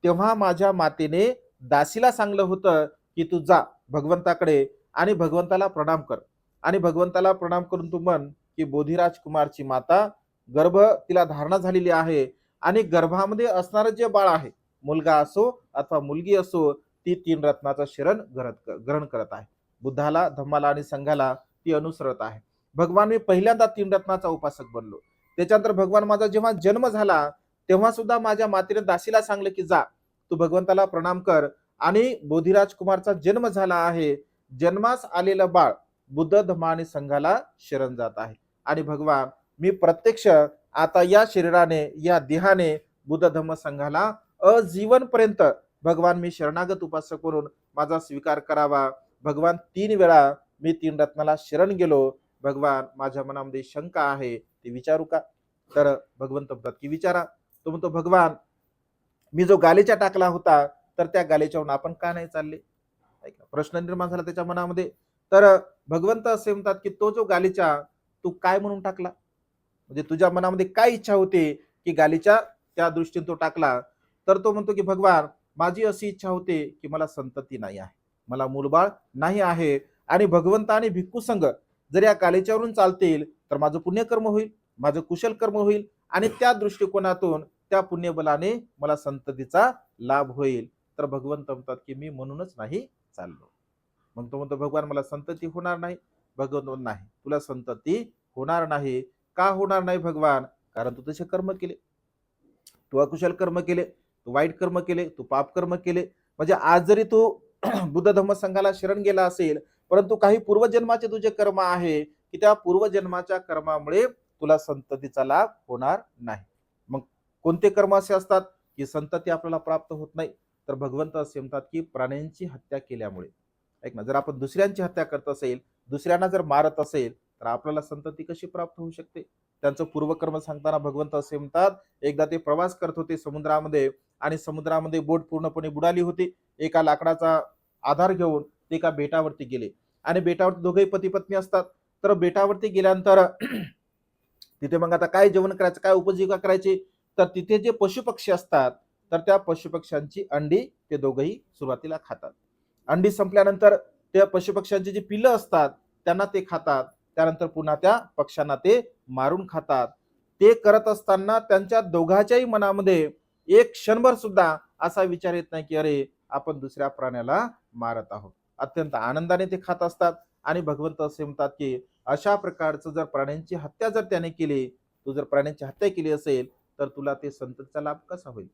तेव्हा माझ्या मातेने दासीला सांगलं होतं की तू जा भगवंताकडे आणि भगवंताला प्रणाम कर आणि भगवंताला प्रणाम करून तू म्हण की बोधिराज कुमारची माता गर्भ तिला धारणा झालेली आहे आणि गर्भामध्ये असणारं जे बाळ आहे, मुलगा असो अथवा मुलगी असो, ती 3 रत्नाचं शरण ग्रहण करत आहे. बुद्धाला, धम्माला आणि संघाला ती अनुसरत आहे. भगवान मी पहिल्यांदा 3 रत्नाचा उपासक बनलो. त्याच्यानंतर भगवान माझा जेव्हा जन्म झाला तेव्हा सुद्धा माझ्या मातेने दासीला सांगलं की जा तू भगवंताला प्रणाम कर आणि बोधिराज कुमारचा जन्म झाला आहे. जन्मास आलेलं बाळ बुद्ध धम्म आणि संघाला शरण जात आहे. आणि भगवान मी प्रत्यक्ष आता या शरीराने या देहाने बुद्ध धम्म संघाला अजीवनपर्यंत भगवान मी शरणागत उपासक करून माझा स्वीकार करावा. भगवान 3 वेळा मी 3 रत्नाला शरण गेलो. भगवान माझ्या मनामध्ये शंका आहे ती विचारू का. तर भगवंत म्हणतात की विचारा. तो म्हणतो भगवान मी जो गालीचा टाकला होता तर त्या गालीच्यावरून आपण का नाही चालले. प्रश्न निर्माण झाला त्याच्या मनामध्ये. तर भगवंत असे म्हणतात की तो जो गालीचा तू काय म्हणून टाकला, म्हणजे तुझ्या मनामध्ये काय इच्छा होती की गालीच्या त्या दृष्टीने तो टाकला. तर तो म्हणतो की भगवान माझी अशी इच्छा होती की मला संतती नाही आहे, मला मूलबाळ नाही आहे आणि भगवंत आणि भिक्खू संघ जर या गालीच्यावरून चालतील तर माझं पुण्यकर्म होईल, माझं कुशल कर्म होईल आणि त्या दृष्टिकोनातून त्या पुण्यबलाने मला संततीचा लाभ होईल. तर भगवंत म्हणतात की मी म्हणूनच नाही चाललो. मग तो म्हणतो भगवान मला संतती होणार नाही. भगवंत नाही तुला संतती होणार नाही. का होणार नाही भगवान, कारण तू तसे कर्म केले, तू अकुशल कर्म केले, तू वाईट कर्म केले, तू पाप कर्म केले. म्हणजे आज जरी तू बुद्ध धम्म संघाला शरण गेला असेल परंतु काही पूर्वजन्माचे तुझे कर्म आहे की त्या पूर्वजन्माच्या कर्मामुळे तुला संततीचा लाभ होणार नाही. मग कोणते कर्म असे असतात की संतती आपल्याला प्राप्त होत नाही. तर भगवंत असे म्हणतात की प्राण्यांची हत्या केल्यामुळे, ऐक ना, जर आपण दुसऱ्यांची हत्या करत असेल, दुसऱ्यांना जर मारत असेल तर आपल्याला संतती कशी प्राप्त होऊ शकते. त्यांचं पूर्वकर्म सांगताना भगवंत असे म्हणतात एकदा ते प्रवास करत होते समुद्रामध्ये आणि समुद्रामध्ये बोट पूर्णपणे बुडाली होती. एका लाकडाचा आधार घेऊन ते एका बेटावरती गेले आणि बेटावरती दोघेही पती पत्नी असतात. तर बेटावरती गेल्यानंतर तिथे मग आता काय जेवण करायचं, काय उपजीविका करायची, तर तिथे जे पशुपक्षी असतात तर त्या पशुपक्ष्यांची अंडी ते दोघंही सुरुवातीला खातात. अंडी संपल्यानंतर त्या पशुपक्ष्यांची जी पिल्लं असतात त्यांना ते खातात. त्यानंतर पुन्हा त्या पक्ष्यांना ते मारून खातात. ते करत असताना त्यांच्या दोघांच्याही मनामध्ये एक क्षणभर सुद्धा असा विचार येत नाही की अरे आपण दुसऱ्या प्राण्याला मारत आहोत. अत्यंत आनंदाने ते खात असतात आणि भगवंत असे म्हणतात की अशा प्रकारचं जर प्राण्यांची हत्या जर त्याने केली, तू जर प्राण्यांची हत्या केली असेल तर तुला ते संततीचा लाभ कसा होईल.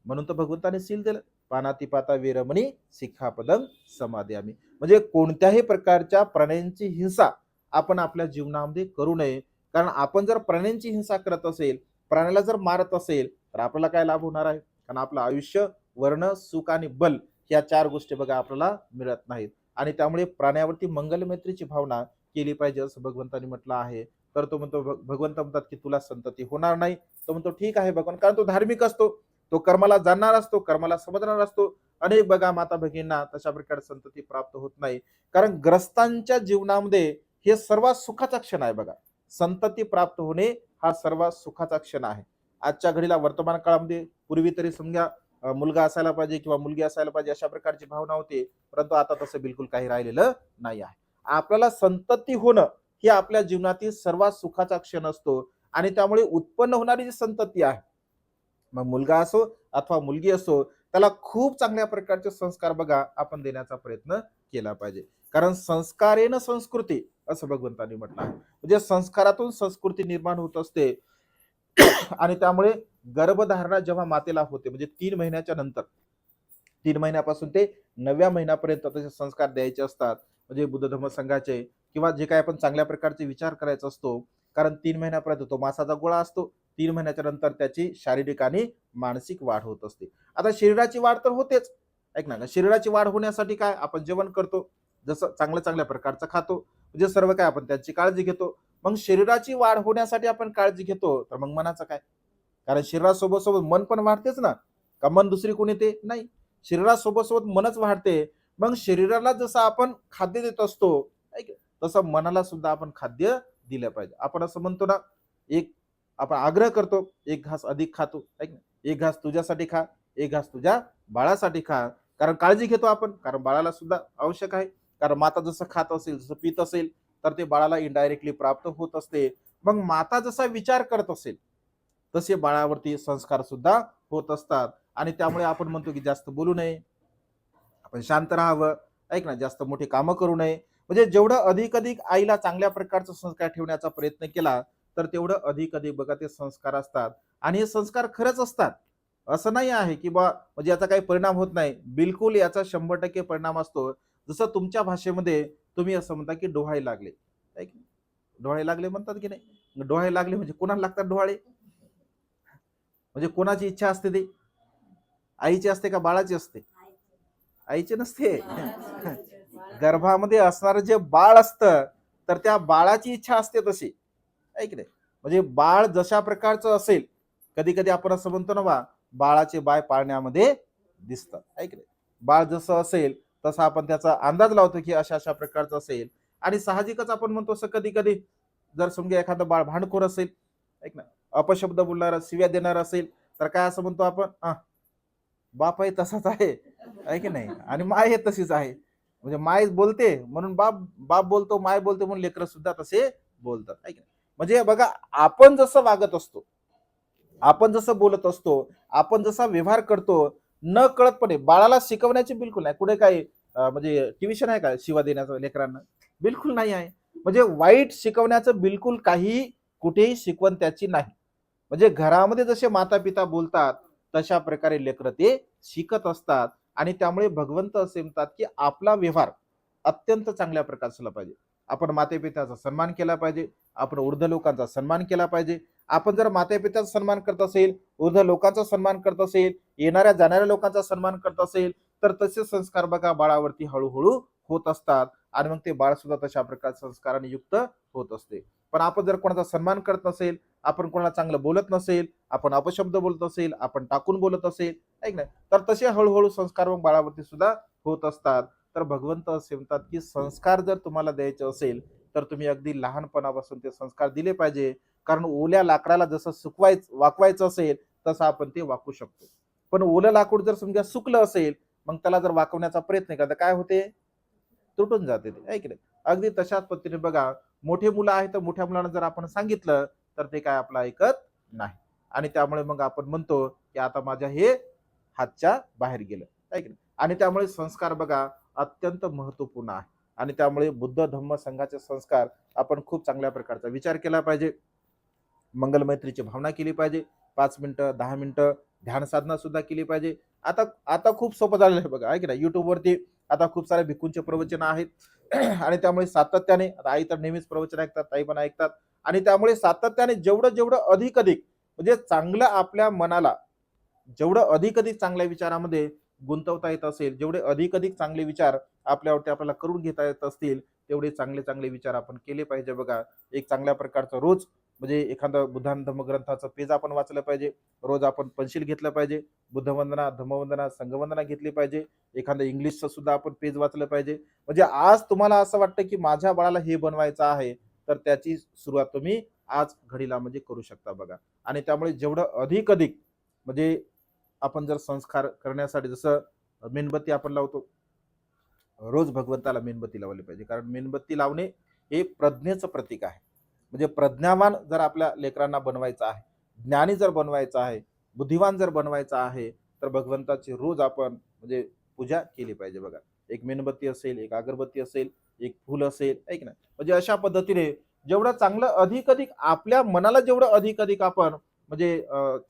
म्हणून तर भगवंताने सील दिलं, पानातिपाता वीरमणी सिक्खापदं समादयामी. म्हणजे कोणत्याही प्रकारच्या प्राण्यांची हिंसा आपण आपल्या जीवनामध्ये करू नये. कारण आपण जर प्राण्यांची हिंसा करत असेल, प्राण्याला जर मारत असेल तर आपल्याला काय लाभ होणार आहे. कारण आपलं आयुष्य, वर्ण, सुख आणि बल या 4 गोष्टी बघा आपल्याला मिळत नाहीत. आणि त्यामुळे प्राण्यावरती मंगलमैत्रीची भावना केली पाहिजे असं भगवंतांनी म्हटलं आहे. तर तो म्हणतो, भगवंत म्हणतात की तुला संतती होणार नाही. तो म्हणतो ठीक आहे भगवान, कारण तो धार्मिक असतो, तो कर्माला जाणणार असतो, कर्माला समजणार असतो. अनेक बघा माता भगिनींना तशा प्रकारे संतती प्राप्त होत नाही. कारण ग्रस्तांच्या जीवनामध्ये हे सर्वात सुखाचा क्षण आहे बघा. संतती प्राप्त होणे हा सर्वात सुखाचा क्षण आहे. आजच्या घडीला वर्तमान काळामध्ये पूर्वी तरी समजा मुलगा असायला पाहिजे किंवा मुलगी असायला पाहिजे अशा प्रकारची भावना होती, परंतु आता तसं बिलकुल काही राहिलेलं नाही आहे. आपल्याला संतती होणं ही आपल्या जीवनातील सर्वात सुखाचा क्षण असतो आणि त्यामुळे उत्पन्न होणारी जी संतती आहे, मग मुलगा असो अथवा मुलगी असो, त्याला खूप चांगल्या प्रकारचे संस्कार बघा आपण देण्याचा प्रयत्न केला पाहिजे. कारण संस्कारेन संस्कृती असं भगवंतांनी म्हटलं आहे. म्हणजे संस्कारातून संस्कृती निर्माण होत असते. आणि त्यामुळे गर्भधारणा जेव्हा मातेला होते म्हणजे 3 महिन्याच्या नंतर, 3 महिन्यापासून ते 9व्या महिन्यापर्यंत तसे संस्कार द्यायचे असतात. म्हणजे बुद्ध धर्म संघाचे किंवा जे काही आपण चांगल्या प्रकारचे विचार करायचा असतो. कारण 3 महिन्यापर्यंत तो मासाचा गोळा असतो. 3 महिन्याच्या नंतर त्याची शारीरिक आणि मानसिक वाढ होत असते. आता शरीराची वाढ तर होतेच, ऐक ना. शरीराची वाढ होण्यासाठी काय आपण जेवण करतो, जसं चांगल्या चांगल्या प्रकारचं खातो, म्हणजे सर्व काय आपण त्याची काळजी घेतो. मग शरीराची वाढ होण्यासाठी आपण काळजी घेतो, तर मग मनाचं काय. कारण शरीरासोबत सोबत मन पण वाढतेच ना. का मन दुसरी कोणी ते नाही, शरीरासोबत सोबत मनच वाढते. मग शरीराला जसं आपण खाद्य देत असतो, तसं मनाला सुद्धा आपण खाद्य दिलं पाहिजे. आपण असं म्हणतो ना, एक आपण आग्रह करतो, एक घास अधिक खातो, ऐक ना. एक घास तुझ्यासाठी खा, एक घास तुझ्या बाळासाठी खा. कारण काळजी घेतो आपण, कारण बाळाला सुद्धा आवश्यक आहे. कारण माता जसं खात असेल, जसं पित असेल, तर ते बाळाला इनडायरेक्टली प्राप्त होत असते. मग माता जसा विचार करत असेल तसे बाळावरती संस्कार सुद्धा होत असतात. आणि त्यामुळे आपण म्हणतो की जास्त बोलू नये, आपण शांत राहावं, ऐक ना, जास्त मोठी कामं करू नये. म्हणजे जेवढं अधिक अधिक आईला चांगल्या प्रकारचा संस्कार ठेवण्याचा प्रयत्न केला तर तेवढं अधिक अधिक बघा ते संस्कार असतात. आणि हे संस्कार खरंच असतात. असं नाही आहे की बा म्हणजे याचा काही परिणाम होत नाही, बिलकुल याचा 100% परिणाम असतो. जसं तुमच्या भाषेमध्ये तुम्ही असं म्हणता की डोहाळे लागले, ऐक ना. डोहाळे लागले म्हणतात की नाही. डोहाळे लागले म्हणजे कोणाला लागतात डोहाळे, म्हणजे कोणाची इच्छा असते ते, आईची असते का बाळाची असते. आईची नसते. गर्भामध्ये असणारं जे बाळ असतं तर त्या बाळाची इच्छा असते तशी, ऐक नाही. म्हणजे बाळ जशा प्रकारचं असेल, कधी कधी आपण असं म्हणतो ना बा, बाळाचे बाय पाळण्यामध्ये दिसतात, ऐक नाही. बाळ जसं असेल तसा आपण त्याचा अंदाज लावतो की अशा अशा प्रकारचं असेल. आणि साहजिकच आपण म्हणतो असं कधी कधी, जर समजा एखादं बाळ भांडखोर असेल, ऐक ना, अपशब्द बोलणार, शिव्या देणार असेल, तर काय असं म्हणतो आपण, बाप आहे तसाच आहे, आहे की नाही. आणि माय हे तशीच आहे. म्हणजे माय बोलते म्हणून बाप, बाप बोलतो, माय बोलते म्हणून लेकरं सुद्धा तसे बोलतात, आहे की नाही. म्हणजे बघा, आपण जसं वागत असतो, आपण जसं बोलत असतो, आपण जसा व्यवहार करतो, न कळतपणे बाळाला शिकवण्याची बिलकुल नाही. कुठे काय म्हणजे ट्युशन आहे का शिवा देण्याचं लेकरांना, बिलकुल नाही आहे. म्हणजे वाईट शिकवण्याचं बिलकुल काही कुठेही शिकवण त्याची नाही. म्हणजे घरामध्ये जसे माता पिता बोलतात तशा प्रकारे लेकरं ते शिकत असतात. आणि त्यामुळे भगवंत असे म्हणतात की आपला व्यवहार अत्यंत चांगल्या प्रकारचा असला पाहिजे. आपण मातेपित्याचा सन्मान केला पाहिजे, आपण वृद्ध लोकांचा सन्मान केला पाहिजे. आपण जर मातेपित्याचा सन्मान करत असेल, वृद्ध लोकांचा सन्मान करत असेल, येणाऱ्या जाणाऱ्या लोकांचा सन्मान करत असेल, तर तसे संस्कार बघा बाळावरती हळूहळू होत असतात. आणि मग ते बाळ सुद्धा तशा प्रकारच्या संस्काराने युक्त होत असते. पण आपण जर कोणाचा सन्मान करत नसेल, आपण कोणाला चांगलं बोलत नसेल, आपण अपशब्द बोलत असेल, आपण टाकून बोलत असेल, आहे की नाही. तर तसे हळूहळू संस्कार मग बाळावरती सुद्धा होत असतात. तर भगवंत असे म्हणतात की संस्कार जर तुम्हाला द्यायचे असेल तर तुम्ही अगदी लहानपणापासून ते संस्कार दिले पाहिजे. कारण ओल्या लाकडाला जसं वाकवायचं असेल तसं आपण ते वाकवू शकतो. पण ओलं लाकूड जर समजा सुकलं असेल, मग त्याला जर वाकवण्याचा प्रयत्न केला तर काय होते? तुटून जाते ते, आहे की नाही. अगदी तशाच पद्धतीने बघा, मोठे मुलं आहेत तर मोठ्या मुलांना जर आपण सांगितलं तर ते काय आपलं ऐकत नाही. आणि त्यामुळे मग आपण म्हणतो की आता माझ्या हे हातच्या बाहेर गेलं, आहे की नाही. आणि त्यामुळे संस्कार बघा अत्यंत महत्वपूर्ण आहे. आणि त्यामुळे बुद्ध धम्म संघाचे संस्कार आपण खूप चांगल्या प्रकारचा विचार केला पाहिजे. मंगलमैत्रीची भावना केली पाहिजे. 5 मिनिटं 10 मिनिटं ध्यान साधना सुद्धा केली पाहिजे. आता आता खूप सोपं झालेलं आहे बघा, आहे की नाही. युट्यूबवरती आता खूप सारे भिक्खूंचे प्रवचन आहेत. आणि त्यामुळे सातत्याने आता आई तर नेहमीच प्रवचन ऐकतात, ताई पण ऐकतात. आणि त्यामुळे सातत्याने जेवढं जेवढं अधिक अधिक म्हणजे चांगलं आपल्या मनाला जेवढं अधिक अधिक चांगल्या विचारामध्ये गुंतवता येत असेल, जेवढे अधिक अधिक चांगले विचार आपल्यावरती आपल्याला करून घेता येत असतील, तेवढे चांगले चांगले विचार आपण केले पाहिजे बघा. एक चांगल्या प्रकारचं रोज म्हणजे एखादं बुद्धान धम्मग्रंथाचं पेज आपण वाचलं पाहिजे. रोज आपण पेन्सिल घेतलं पाहिजे. बुद्धवंदना, धम्मवंदना, संघवंदना घेतली पाहिजे. एखादं इंग्लिशचं सुद्धा आपण पेज वाचलं पाहिजे. म्हणजे आज तुम्हाला असं वाटतं की माझ्या बाळाला हे बनवायचं आहे, तर त्याची सुरुवात तुम्ही आज घडीला म्हणजे करू शकता बघा. आणि त्यामुळे जेवढं अधिक अधिक म्हणजे आपण जर संस्कार करण्यासाठी जसं मेणबत्ती आपण लावतो, रोज भगवंताला मेणबत्ती लावली पाहिजे. कारण मेणबत्ती लावणे हे प्रज्ञेचं प्रतीक आहे. म्हणजे प्रज्ञावान जर आपल्या लेकरांना बनवायचं आहे, ज्ञानी जर बनवायचं आहे, बुद्धिवान जर बनवायचं आहे, तर भगवंताची रोज आपण म्हणजे पूजा केली पाहिजे बघा. एक मेणबत्ती असेल, एक अगरबत्ती असेल, एक फूल असेल, आहे की नाही. म्हणजे अशा पद्धतीने जेवढं चांगलं अधिक अधिक आपल्या मनाला जेवढं अधिक अधिक आपण म्हणजे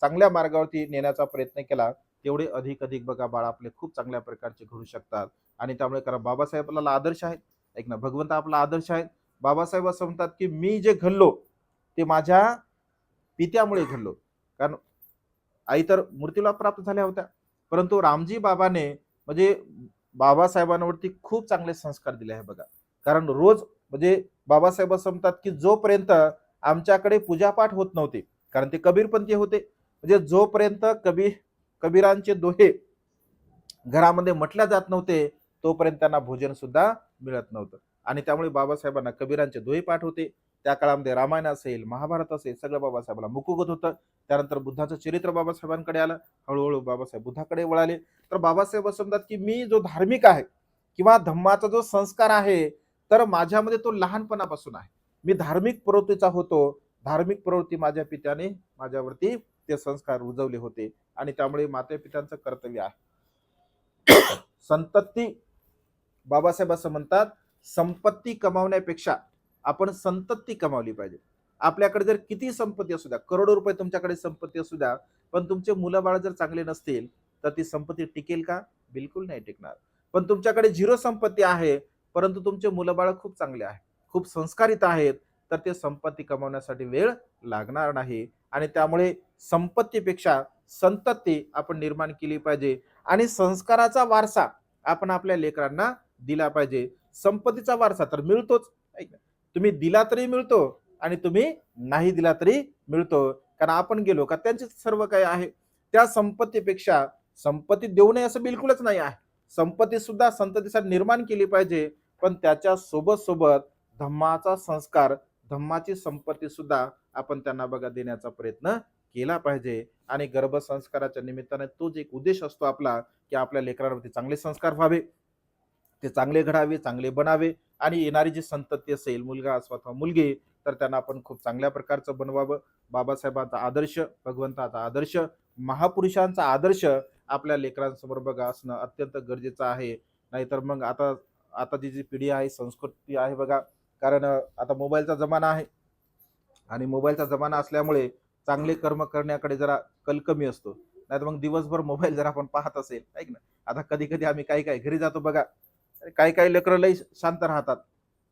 चांगल्या मार्गावरती नेण्याचा प्रयत्न केला, तेवढे अधिक अधिक बघा बाळ आपले खूप चांगल्या प्रकारचे घडू शकतात. आणि त्यामुळे कारण बाबासाहेब आपल्याला आदर्श आहेत. ऐक ना, भगवंत आपला आदर्श आहे. बाबासाहेब असं म्हणतात की मी जे घडलो ते माझ्या पित्यामुळे घडलो. कारण आई तर मूर्तीला प्राप्त झाल्या होत्या, परंतु रामजी बाबाने म्हणजे बाबासाहेबांवरती खूप चांगले संस्कार दिले आहे बघा. कारण रोज म्हणजे बाबासाहेब असं म्हणतात की जोपर्यंत आमच्याकडे पूजापाठ होत नव्हते, कारण ते कबीरपंथी होते, म्हणजे जोपर्यंत कबीरांचे दोहे घरामध्ये म्हटल्या जात नव्हते, तोपर्यंत त्यांना भोजन सुद्धा मिळत नव्हतं. आणि त्यामुळे बाबासाहेबांना कबीरांचे दोहे पाठ होते. त्या काळामध्ये रामायण असेल, महाभारत असेल, सगळं बाबासाहेबांना मुखगत होतं. त्यानंतर बुद्धाचं चरित्र बाबासाहेबांकडे आलं. हळूहळू बाबासाहेब बुद्धाकडे वळाले. तर बाबासाहेब असं म्हणतात की मी जो धार्मिक आहे किंवा धम्माचा जो संस्कार आहे, तर माझ्यामध्ये तो लहानपणापासून आहे. मी धार्मिक प्रवृत्तीचा होतो. धार्मिक प्रवृत्ती माझ्या पित्याने माझ्यावरती ते संस्कार रुजवले होते. आणि त्यामुळे माता पित्यांचं कर्तव्य आहे संतती. बाबासाहेब असं म्हणतात, संपत्ती कमावण्यापेक्षा आपण संतती कमावली पाहिजे. आपल्याकडे जर किती संपत्ती असू द्या, करोडो रुपये तुमच्याकडे संपत्ती असू द्या, पण तुमचे मुलं बाळ जर चांगले नसतील तर ती संपत्ती टिकेल का? बिलकुल नाही टिकणार. पण तुमच्याकडे झिरो संपत्ती आहे, परंतु तुमचे मुलं बाळ खूप चांगले आहे, खूप संस्कारित आहेत, तर ते संपत्ती कमावण्यासाठी वेळ लागणार नाही. आणि त्यामुळे संपत्तीपेक्षा संतती आपण निर्माण केली पाहिजे. आणि संस्काराचा वारसा आपण आपल्या लेकरांना दिला पाहिजे. संपत्तीचा वारसा तर मिळतोच, तुम्ही दिला तरी मिळतो आणि तुम्ही नाही दिला तरी मिळतो. कारण आपण गेलो का त्यांचे सर्व काही आहे. त्या संपत्तीपेक्षा संपत्ती देऊ नये असं बिलकुलच नाही आहे. संपत्ती सुद्धा संततीसाठी निर्माण केली पाहिजे, पण त्याच्या सोबत सोबत धम्माचा संस्कार, धम्माची संपत्ती सुद्धा आपण त्यांना बघा देण्याचा प्रयत्न केला पाहिजे. आणि गर्भसंस्काराच्या निमित्ताने तोच एक उद्देश असतो आपला, की आपल्या लेकरांवरती चांगले संस्कार व्हावे, ते चांगले घडावे, चांगले बनावे. आणि येणारी जी संतती असेल, मुलगा असो अथवा मुलगी, तर त्यांना आपण खूप चांगल्या प्रकारचं बनवावं. बाबासाहेबांचा आदर्श, भगवंताचा आदर्श, महापुरुषांचा आदर्श आपल्या लेकरांसमोर बघा असणं अत्यंत गरजेचं आहे. नाहीतर मग आता आताची जी पिढी आहे, संस्कृती आहे बघा, कारण आता मोबाईलचा जमाना आहे. आणि मोबाईलचा जमाना असल्यामुळे चांगले कर्म करण्याकडे जरा कल कमी असतो. नाहीतर मग दिवसभर मोबाईल जर आपण पाहत असेल, ऐक ना, आता कधी कधी आम्ही काही काही घरी जातो बघा, काही काही लेकरं लई शांत राहतात.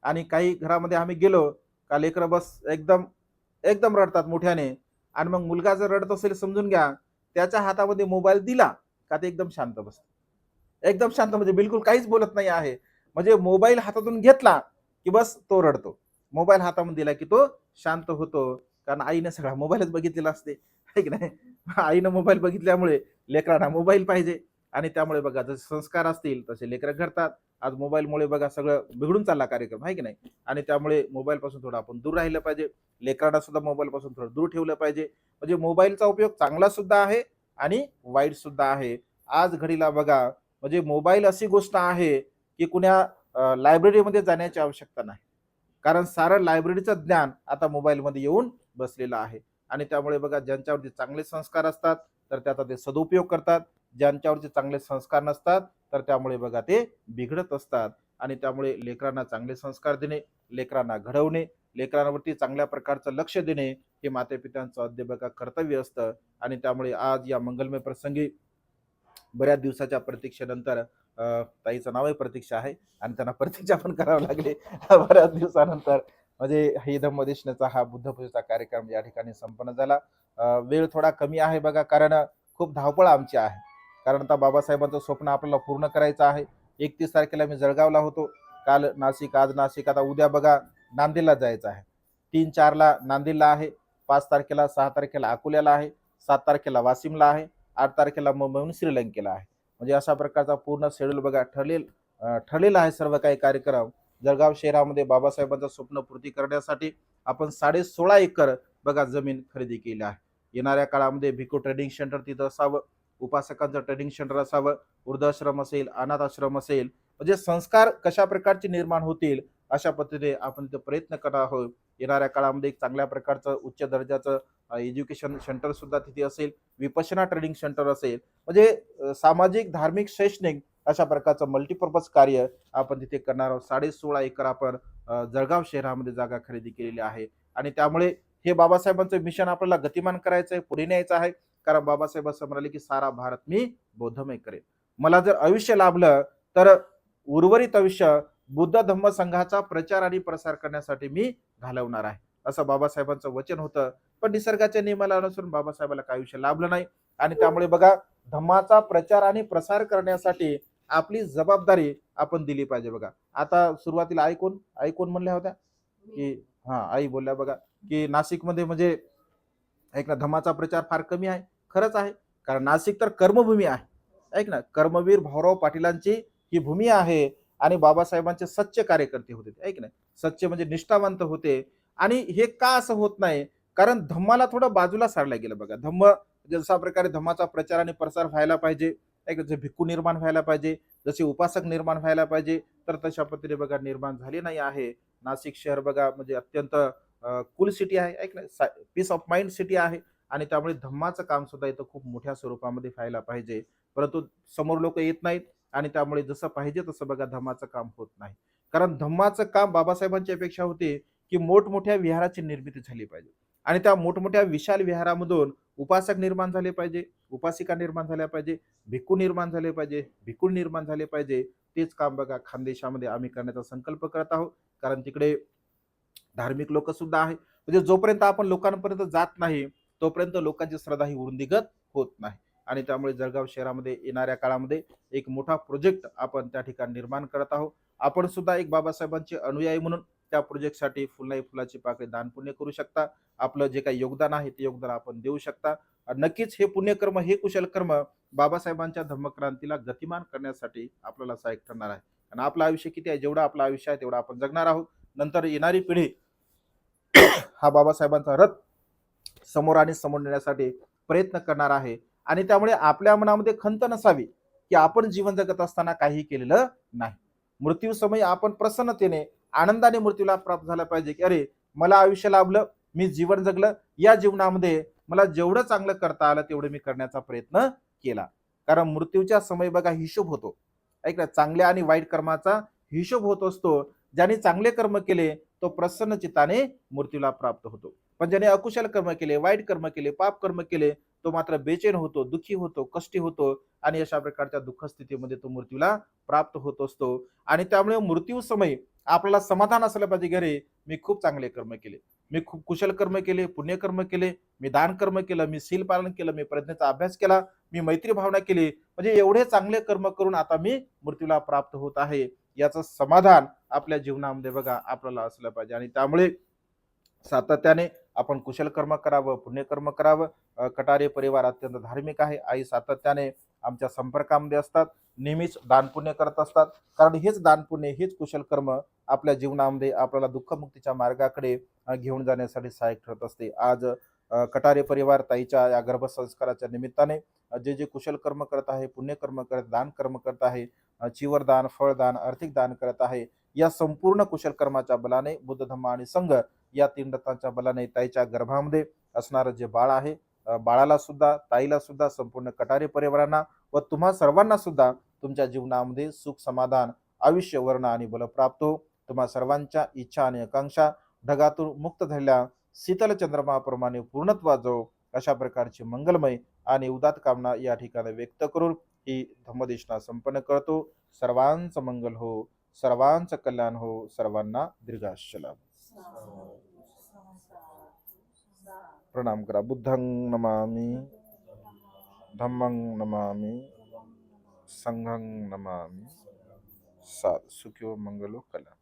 आणि काही घरामध्ये आम्ही गेलो का लेकरं बस एकदम एकदम रडतात मोठ्याने. आणि मग मुलगा जर रडत असेल समजून घ्या, त्याच्या हातामध्ये मोबाईल दिला का ते एकदम शांत बसतो. एकदम शांत म्हणजे बिलकुल काहीच बोलत नाही आहे. म्हणजे मोबाईल हातातून घेतला की बस तो रडतो. मोबाईल हातामध्ये दिला की तो शांत होतो. कारण आईने सगळा मोबाईलच बघितलेला असते, है की नाही. आईनं मोबाईल बघितल्यामुळे लेकरांना मोबाईल पाहिजे आणि त्यामुळे बघा जसे संस्कार असतील तसे लेकरं घडतात. आज मोबाईलमुळे बघा सगळं बिघडून चालला कार्यक्रम आहे की नाही. आणि त्यामुळे मोबाईलपासून थोडं आपण दूर राहिलं पाहिजे. लेकरांना सुद्धा मोबाईलपासून थोडं दूर ठेवलं पाहिजे. म्हणजे मोबाईलचा उपयोग चांगला सुद्धा आहे आणि वाईट सुद्धा आहे. आज घडीला बघा म्हणजे मोबाईल अशी गोष्ट आहे की कुण्या लायब्ररीमध्ये जाण्याची आवश्यकता नाही. कारण सारं लायब्ररीचं ज्ञान आता मोबाईलमध्ये येऊन बसलेलं आहे. आणि त्यामुळे बघा ज्यांच्यावरती चांगले संस्कार असतात तर त्याचा ते सदुपयोग करतात. ज्यांच्यावरती चांगले संस्कार नसतात तर त्यामुळे बघा ते बिघडत असतात. आणि त्यामुळे लेकरांना चांगले संस्कार देणे, लेकरांना घडवणे, लेकरांवरती चांगल्या प्रकारचं लक्ष देणे हे मातापित्यांचं अद्य बघा कर्तव्य असतं. आणि त्यामुळे आज या मंगलमय प्रसंगी बऱ्याच दिवसाच्या प्रतीक्षेनंतर ताईचं नावही प्रतीक्षा आहे आणि त्यांना प्रतीक्षा पण करावं लागली बऱ्याच दिवसानंतर. म्हणजे ही धम्मदेशनेचा हा बुद्धपूजेचा कार्यक्रम या ठिकाणी संपन्न झाला. वेळ थोडा कमी आहे बघा, कारण खूप धावपळ आमची आहे. कारण आता बाबासाहेबांचं स्वप्न आपल्याला पूर्ण करायचं आहे. 31 तारखेला मी जळगावला होतो, काल नाशिक, आज नाशिक, आता उद्या बघा नांदेडला जायचं आहे. 3-4ला नांदेडला आहे, 5 तारखेला 6 तारखेला अकोल्याला आहे, 7 तारखेला वाशिमला आहे, 8 तारखेला मुंबईहून श्रीलंकेला आहे. म्हणजे अशा प्रकारचा पूर्ण शेड्यूल बघा ठरलेला आहे सर्व काही कार्यक्रम. जळगाव शहरामध्ये बाबासाहेबांचं स्वप्न पूर्ती करण्यासाठी आपण 16.5 एकर बघा जमीन खरेदी केली आहे. येणाऱ्या काळामध्ये भिक्खू ट्रेडिंग सेंटर तिथं असावं, उपासकांचं ट्रेडिंग सेंटर असावं, वृद्धाश्रम असेल, अनाथ आश्रम असेल, म्हणजे संस्कार कशा प्रकारचे निर्माण होतील अशा पद्धतीने आपण ते प्रयत्न करणार आहोत. येणाऱ्या काळामध्ये एक चांगल्या प्रकारचं उच्च दर्जाचं एज्युकेशन सेंटर सुद्धा तिथे असेल, विपश्यना ट्रेनिंग सेंटर असेल, म्हणजे सामाजिक, धार्मिक, शैक्षणिक अशा प्रकारचं मल्टीपर्पज कार्य आपण तिथे करणार आहोत. 16.5 एकर आपण जळगाव शहरामध्ये जागा खरेदी केलेली आहे. आणि त्यामुळे हे बाबासाहेबांचं मिशन आपल्याला गतिमान करायचं आहे, पुढे न्यायचं आहे. कारण बाबासाहेब असं म्हणाले की सारा भारत मी बौद्धमय करेल. मला जर आयुष्य लाभलं तर उर्वरित आयुष्य बुद्ध धम्म संघाचा प्रचार आणि प्रसार करण्यासाठी मी घालवणार आहे, असं बाबासाहेबांचं वचन होतं. पण निसर्गाच्या नियमाला अनुसरून बाबासाहेबाला काही आयुष्य लाभलं नाही. आणि त्यामुळे बघा धम्माचा प्रचार आणि प्रसार करण्यासाठी आपली जबाबदारी आपण दिली पाहिजे बघा. आता सुरुवातीला आई कोण म्हणल्या होत्या की आई बोलल्या बघा की नाशिकमध्ये म्हणजे ऐक ना धम्माचा प्रचार फार कमी आहे. खरंच आहे, कारण नाशिक तर कर्मभूमी आहे. ऐक ना, कर्मवीर भाऊराव पाटीलांची ही भूमी आहे. आणि बाबासाहेबांचे सच्चे कार्यकर्ते होते ते. ऐक ना, सच्चे म्हणजे निष्ठावंत होते. आणि हे का असं होत नाही, कारण धम्माला थोडं बाजूला सारलं गेलं बघा. धम्म जशा प्रकारे धम्माचा प्रचार आणि प्रसार व्हायला पाहिजे, ऐक जसे भिक्खू निर्माण व्हायला पाहिजे, जसे उपासक निर्माण व्हायला पाहिजे, तर तशा पद्धतीने बघा निर्माण झाले नाही आहे. नाशिक शहर बघा म्हणजे अत्यंत कूल सिटी आहे, ऐक ना, पीस ऑफ माइंड सिटी आहे. आणि त्यामुळे धम्माचं काम सुद्धा इथं खूप मोठ्या स्वरूपामध्ये व्हायला पाहिजे. परंतु समोर लोक येत नाहीत. आणि त्यामुळे जसं पाहिजे तसं बघा धम्माचं काम होत नाही. कारण धम्माचं काम बाबासाहेबांची अपेक्षा होती की मोठमोठ्या विहाराची निर्मिती झाली पाहिजे. आणि त्या मोठमोठ्या विशाल विहारामधून उपासक निर्माण झाले पाहिजे, उपासिका निर्माण झाल्या पाहिजे, भिक्खू निर्माण झाले पाहिजे, भिक्खू निर्माण झाले पाहिजे. तेच काम बघा खानदेशामध्ये आम्ही करण्याचा संकल्प करत आहोत. कारण तिकडे धार्मिक लोक सुद्धा आहे. म्हणजे जोपर्यंत आपण लोकांपर्यंत जात नाही तोपर्यंत लोकांची श्रद्धा ही वृद्धिंगत होत नाही. आणि त्यामुळे जळगाव शहरामध्ये येणाऱ्या काळामध्ये एक मोठा प्रोजेक्ट आपण त्या ठिकाणी निर्माण करत आहोत. आपण सुद्धा एक बाबासाहेबांचे अनुयायी म्हणून त्या प्रोजेक्टसाठी फुलाई फुलाची पाकळी दान पुण्य करू शकता. आपलं जे काही योगदान आहे ते योगदान आपण देऊ शकता. नक्कीच हे पुण्यकर्म, हे कुशल कर्म बाबासाहेबांच्या धम्मक्रांतीला गतिमान करण्यासाठी आपल्याला सहाय्यक ठरणार आहे. आणि आपलं आयुष्य किती आहे, जेवढं आपलं आयुष्य आहे तेवढं आपण जगणार आहोत. नंतर येणारी पिढी हा बाबासाहेबांचा रथ समोर आणि समोर नेण्यासाठी प्रयत्न करणार आहे. आणि त्यामुळे आपल्या मनामध्ये खंत नसावी की आपण जीवन जगत असताना काही केलेलं नाही. मृत्यू समय आपण प्रसन्नतेने, आनंदाने मृत्यूला प्राप्त झाला पाहिजे की अरे मला आयुष्य लाभलं, मी जीवन जगलं, या जीवनामध्ये मला जेवढं चांगलं करता आलं तेवढं मी करण्याचा प्रयत्न केला. कारण मृत्यूच्या समय बघा हिशोब होतो. ऐक ना, चांगल्या आणि वाईट कर्माचा हिशोब होत असतो. ज्याने चांगले कर्म केले तो प्रसन्न चित्ताने मृत्यूला प्राप्त होतो. पण ज्याने अकुशल कर्म केले, वाईट कर्म केले, पाप कर्म केले, तो मात्र बेचैन होतो, दुःखी होतो, कष्टी होतो. आणि अशा प्रकारच्या दुःख स्थितीमध्ये तो मृत्यूला प्राप्त होत असतो. आणि त्यामुळे मृत्यू समय आपल्याला समाधान असलं पाहिजे की अरे मी खूप चांगले कर्म केले, मी खूप कुशल कर्म केले, पुण्यकर्म केले, मी दान कर्म केलं, मी शील पालन केलं, मी प्रज्ञेचा अभ्यास केला, मी मैत्री भावना केली, म्हणजे एवढे चांगले कर्म करून आता मी मृत्यूला प्राप्त होत आहे, याचं समाधान आपल्या जीवनामध्ये बघा आपल्याला असलं पाहिजे. आणि त्यामुळे सातत्याने आपण कुशल कर्म करावं, पुण्यकर्म करावं. कटारे परिवार अत्यंत धार्मिक आहे. आई सातत्याने आमच्या संपर्कामध्ये असतात. नेहमीच दानपुण्य करत असतात. कारण हेच दानपुण्य, हेच कुशल कर्म आपल्या जीवनामध्ये आपल्याला दुःखमुक्तीच्या मार्गाकडे घेऊन जाण्यासाठी सहाय्यक ठरत असते. आज कटारे परिवार ताईच्या या गर्भसंस्काराच्या निमित्ताने जे कुशल कर्म करत आहे, पुण्यकर्म करत, दान कर्म करत आहे, चिवरदान, फळदान, आर्थिक दान करत आहे. या संपूर्ण कुशल कर्माच्या बलाने बुद्ध, धम्म आणि संघ या 3 रत्नांच्या बलाने ताईच्या गर्भामध्ये असणारं जे बाळ आहे, बाळाला सुद्धा, ताईला सुद्धा, संपूर्ण कटारे परिवारांना व तुम्हा सर्वांना सुद्धा तुमच्या जीवनामध्ये सुख, समाधान, आयुष्य, वर्ण आणि बल प्राप्त हो. तुम्हा सर्वांच्या इच्छा आणि आकांक्षा ढगातून मुक्त झालेल्या शीतल चंद्रमाप्रमाणे पूर्णत्वात जाओ, अशा प्रकारची मंगलमय आणि उदात्त कामना या ठिकाणी व्यक्त करून ही धम्मदेशना संपन्न करतो. सर्वांचं मंगल हो, सर्वांचं कल्याण हो, सर्वांना दीर्घायुष्य लाभो. प्रणाम करा. बुद्धं नमामि, धम्मं नमामि, संघं नमामि. साधु सुखियो मंगलो कल्याण.